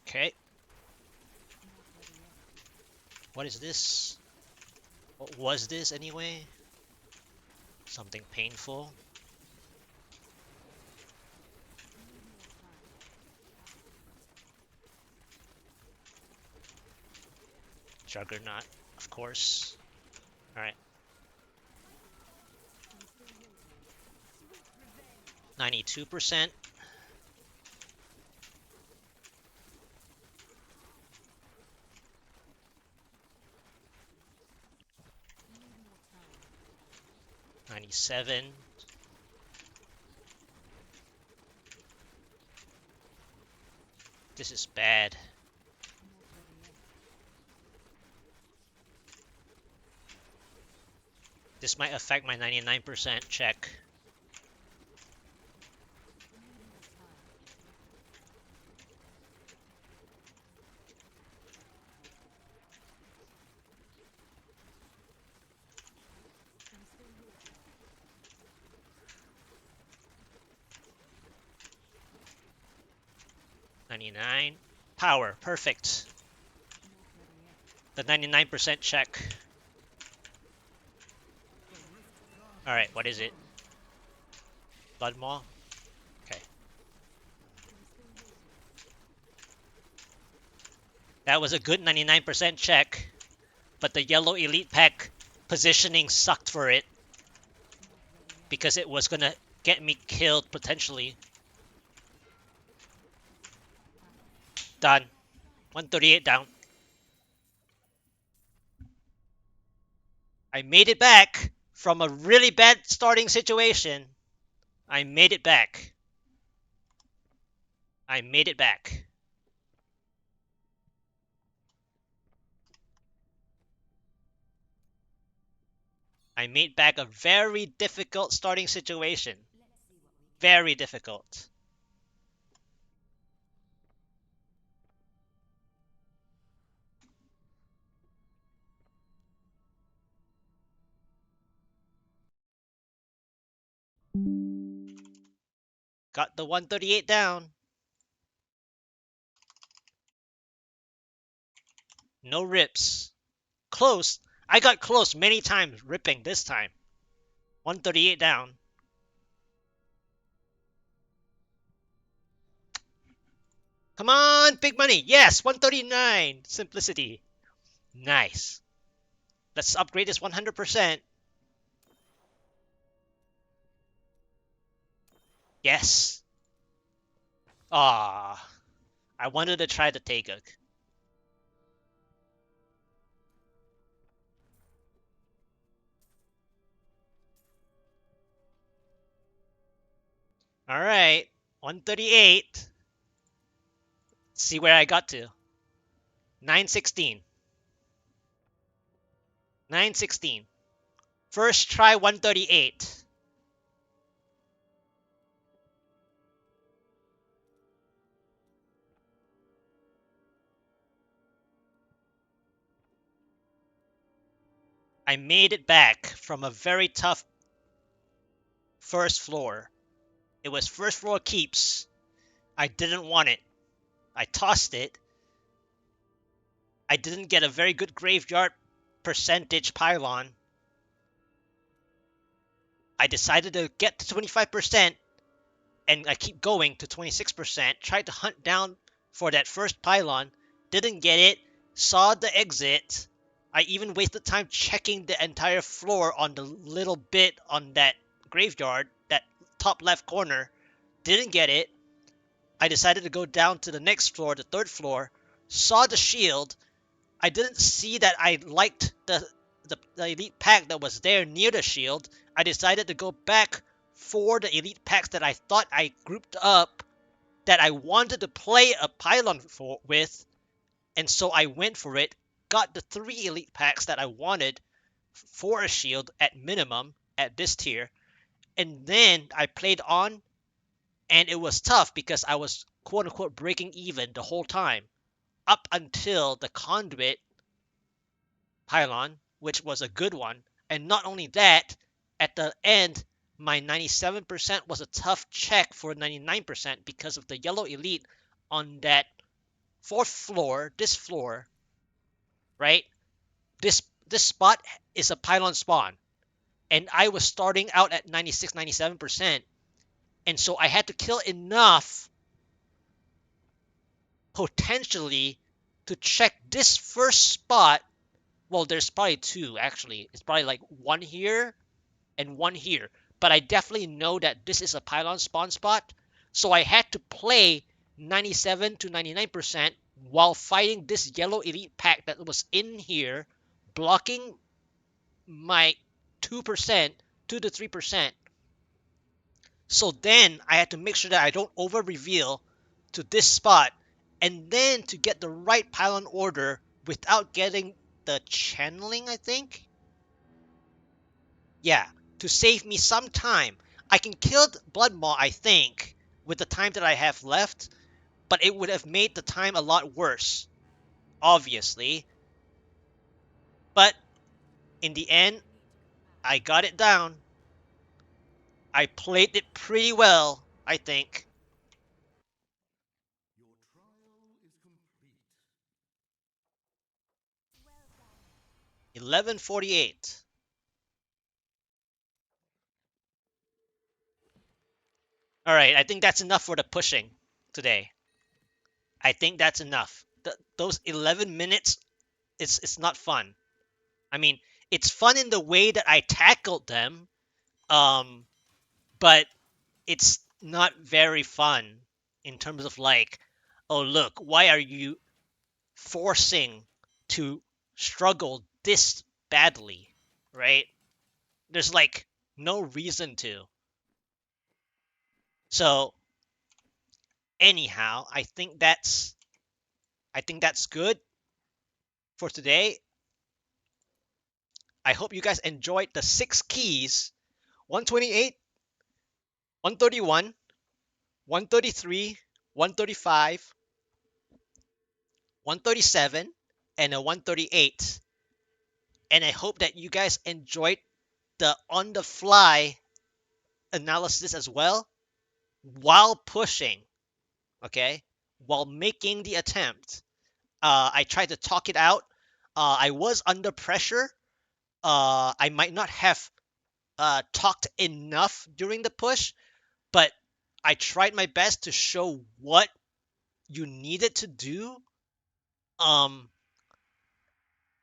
Okay. What is this? What was this anyway? Something painful. Juggernaut, of course. Alright. 92%. $97. This is bad. This might affect my 99% check. $99. Power, perfect. The 99% check. Alright, what is it? Blood Maw? Okay. That was a good 99% check, but the yellow elite pack positioning sucked for it because it was gonna get me killed potentially. Done. 138 down. I made it back from a really bad starting situation. I made it back. I made it back. I made back a very difficult starting situation. Very difficult. Got the 138 down. No rips. Close. I got close many times, ripping this time. 138 down. Come on, big money. Yes, 139. Simplicity. Nice. Let's upgrade this 100%. Yes. Ah, I wanted to try the Taeguk. All right, 138. See where I got to. 916. 916. First try 138. I made it back from a very tough first floor. It was first floor keeps. I didn't want it. I tossed it. I didn't get a very good graveyard percentage pylon. I decided to get to 25%, and I keep going to 26%. Tried to hunt down for that first pylon. Didn't get it. Saw the exit. I even wasted time checking the entire floor on the little bit on that graveyard, that top left corner. Didn't get it. I decided to go down to the next floor, the third floor. Saw the shield. I didn't see that I liked the elite pack that was there near the shield. I decided to go back for the elite packs that I thought I grouped up, that I wanted to play a pylon with, and so I went for it. Got the 3 elite packs that I wanted for a shield at minimum at this tier, and then I played on, and it was tough because I was quote unquote breaking even the whole time up until the conduit pylon, which was a good one. And not only that, at the end, my 97% was a tough check for 99% because of the yellow elite on that fourth floor, this floor, right? This spot is a pylon spawn. And I was starting out at 96, 97%. And so I had to kill enough potentially to check this first spot. Well, there's probably 2 actually. It's probably like 1 here and 1 here. But I definitely know that this is a pylon spawn spot. So I had to play 97 to 99% while fighting this yellow elite pack that was in here, blocking my 2%, 2 to 3%. So then I had to make sure that I don't over reveal to this spot, and then to get the right pylon order without getting the channeling, I think. Yeah, to save me some time. I can kill Blood Maw, I think, with the time that I have left, but it would have made the time a lot worse, obviously. But in the end, I got it down. I played it pretty well, I think. 1148. All right, I think that's enough for the pushing today. I think that's enough. Those 11 minutes, it's not fun. I mean, it's fun in the way that I tackled them, um, but it's not very fun in terms of like, oh look, why are you forcing to struggle this badly, right? There's like no reason to. So anyhow, I think that's good for today. I hope you guys enjoyed the 6 keys: 128, 131, 133, 135, 137, and a 138. And I hope that you guys enjoyed the on the fly analysis as well while pushing, okay? While making the attempt. I tried to talk it out. I was under pressure. I might not have talked enough during the push, but I tried my best to show what you needed to do um,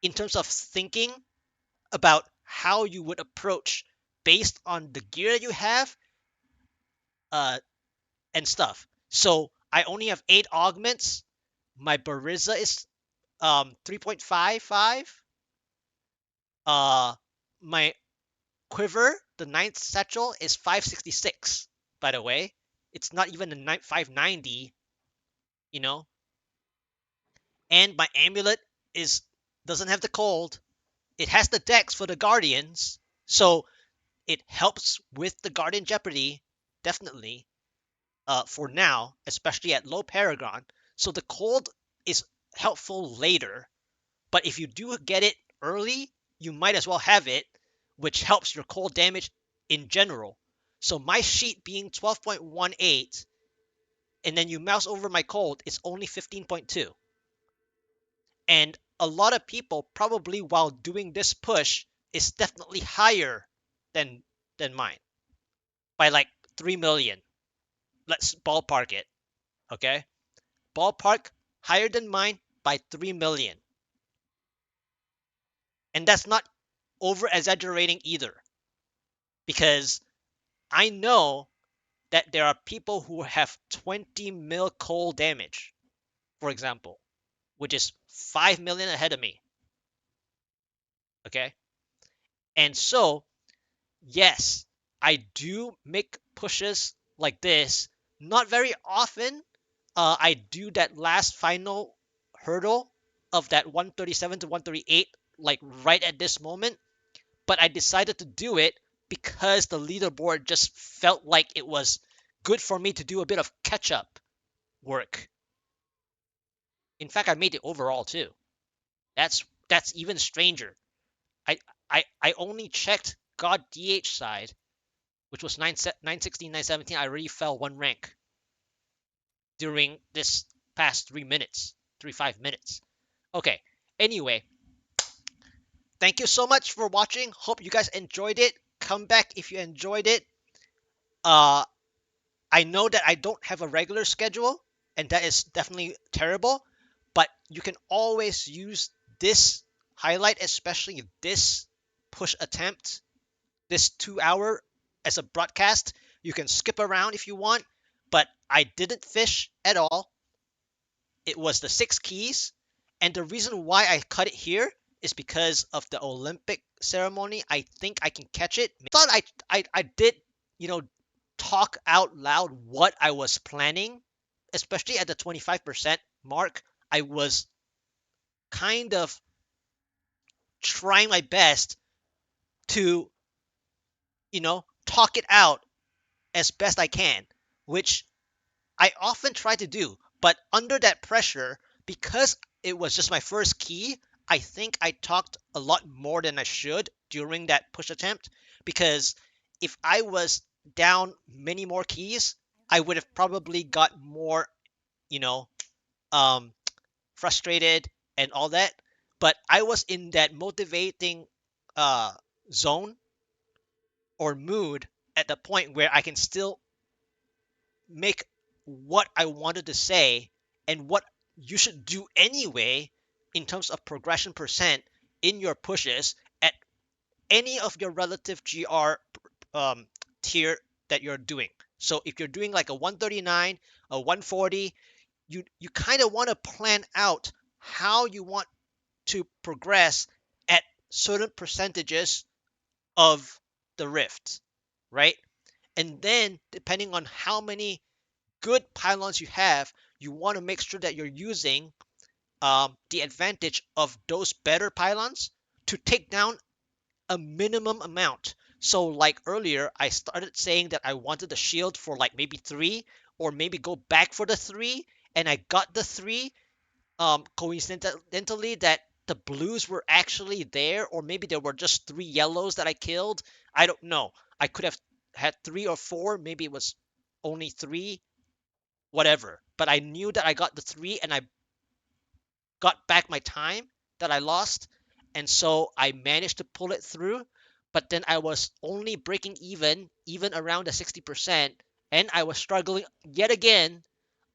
in terms of thinking about how you would approach based on the gear that you have, and stuff. So I only have 8 augments. My Bariza is 3.55. My quiver, the ninth satchel, is 566. By the way, it's not even a 590. You know, and my amulet is doesn't have the cold. It has the dex for the guardians, so it helps with the guardian jeopardy definitely. For now, especially at low paragon. So the cold is helpful later, but if you do get it early, you might as well have it, which helps your cold damage in general. So my sheet being 12.18, and then you mouse over my cold, it's only 15.2. And a lot of people probably while doing this push is definitely higher than mine by like 3 million. Let's ballpark it, okay? Ballpark higher than mine by 3 million. And that's not over exaggerating either, because I know that there are people who have 20 mil cold damage, for example, which is 5 million ahead of me. Okay. And so, yes, I do make pushes like this. Not very often. I do that last final hurdle of that 137 to 138, like right at this moment. But I decided to do it because the leaderboard just felt like it was good for me to do a bit of catch up work. In fact, I made it overall too. That's even stranger. I I only checked God DH side, which was 916, 917. I already fell 1 rank during this past 3 minutes, 5 minutes. Okay. Anyway, thank you so much for watching. Hope you guys enjoyed it. Come back if you enjoyed it. Uh, I know that I don't have a regular schedule, and that is definitely terrible, but you can always use this highlight, especially this push attempt, this 2 hour as a broadcast. You can skip around if you want, but I didn't fish at all. It was the 6 keys, and the reason why I cut it here is because of the Olympic ceremony. I think I can catch it. I thought I did, you know, talk out loud what I was planning, especially at the 25% mark. I was kind of trying my best to, talk it out as best I can, which I often try to do. But under that pressure, because it was just my first key, I think I talked a lot more than I should during that push attempt. Because if I was down many more keys, I would have probably got more, you know, um, frustrated and all that. But I was in that motivating uh, zone or mood at the point where I can still make what I wanted to say and what you should do anyway in terms of progression percent in your pushes at any of your relative GR um, tier that you're doing. So if you're doing like a 139, a 140, you kind of want to plan out how you want to progress at certain percentages of the rift, right? And then depending on how many good pylons you have, you want to make sure that you're using the advantage of those better pylons to take down a minimum amount. So like earlier, I started saying that I wanted the shield for like maybe 3 or maybe go back for the 3, and I got the 3. Coincidentally that the blues were actually there, or maybe there were just 3 yellows that I killed. I don't know. I could have had 3 or 4. Maybe it was only 3, whatever. But I knew that I got the 3 and I got back my time that I lost. And so I managed to pull it through. But then I was only breaking even around the 60%. And I was struggling yet again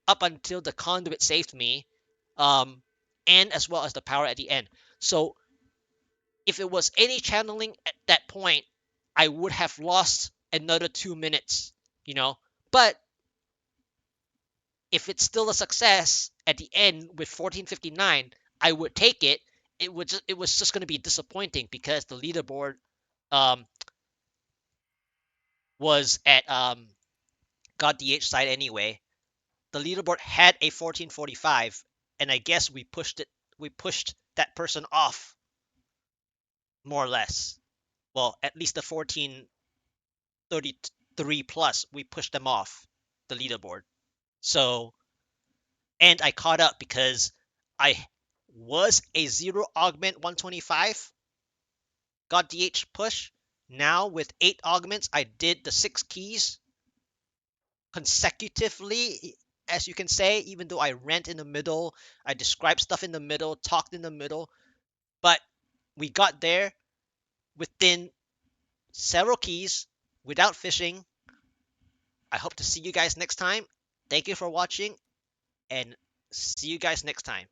up until the conduit saved me. And as well as the power at the end. So if it was any channeling at that point, I would have lost another 2 minutes, you know. But if it's still a success at the end with 1459, I would take it. It was just going to be disappointing because the leaderboard um, was at GoD side anyway. The leaderboard had a 1445, and I guess we pushed that person off more or less. Well, at least the 1433 plus, we pushed them off the leaderboard. So, and I caught up because I was a 0 augment 125 GoD push. Now with 8 augments, I did the 6 keys consecutively, as you can say, even though I rant in the middle, I described stuff in the middle, talked in the middle, but we got there within several keys without fishing. I hope to see you guys next time. Thank you for watching, and see you guys next time.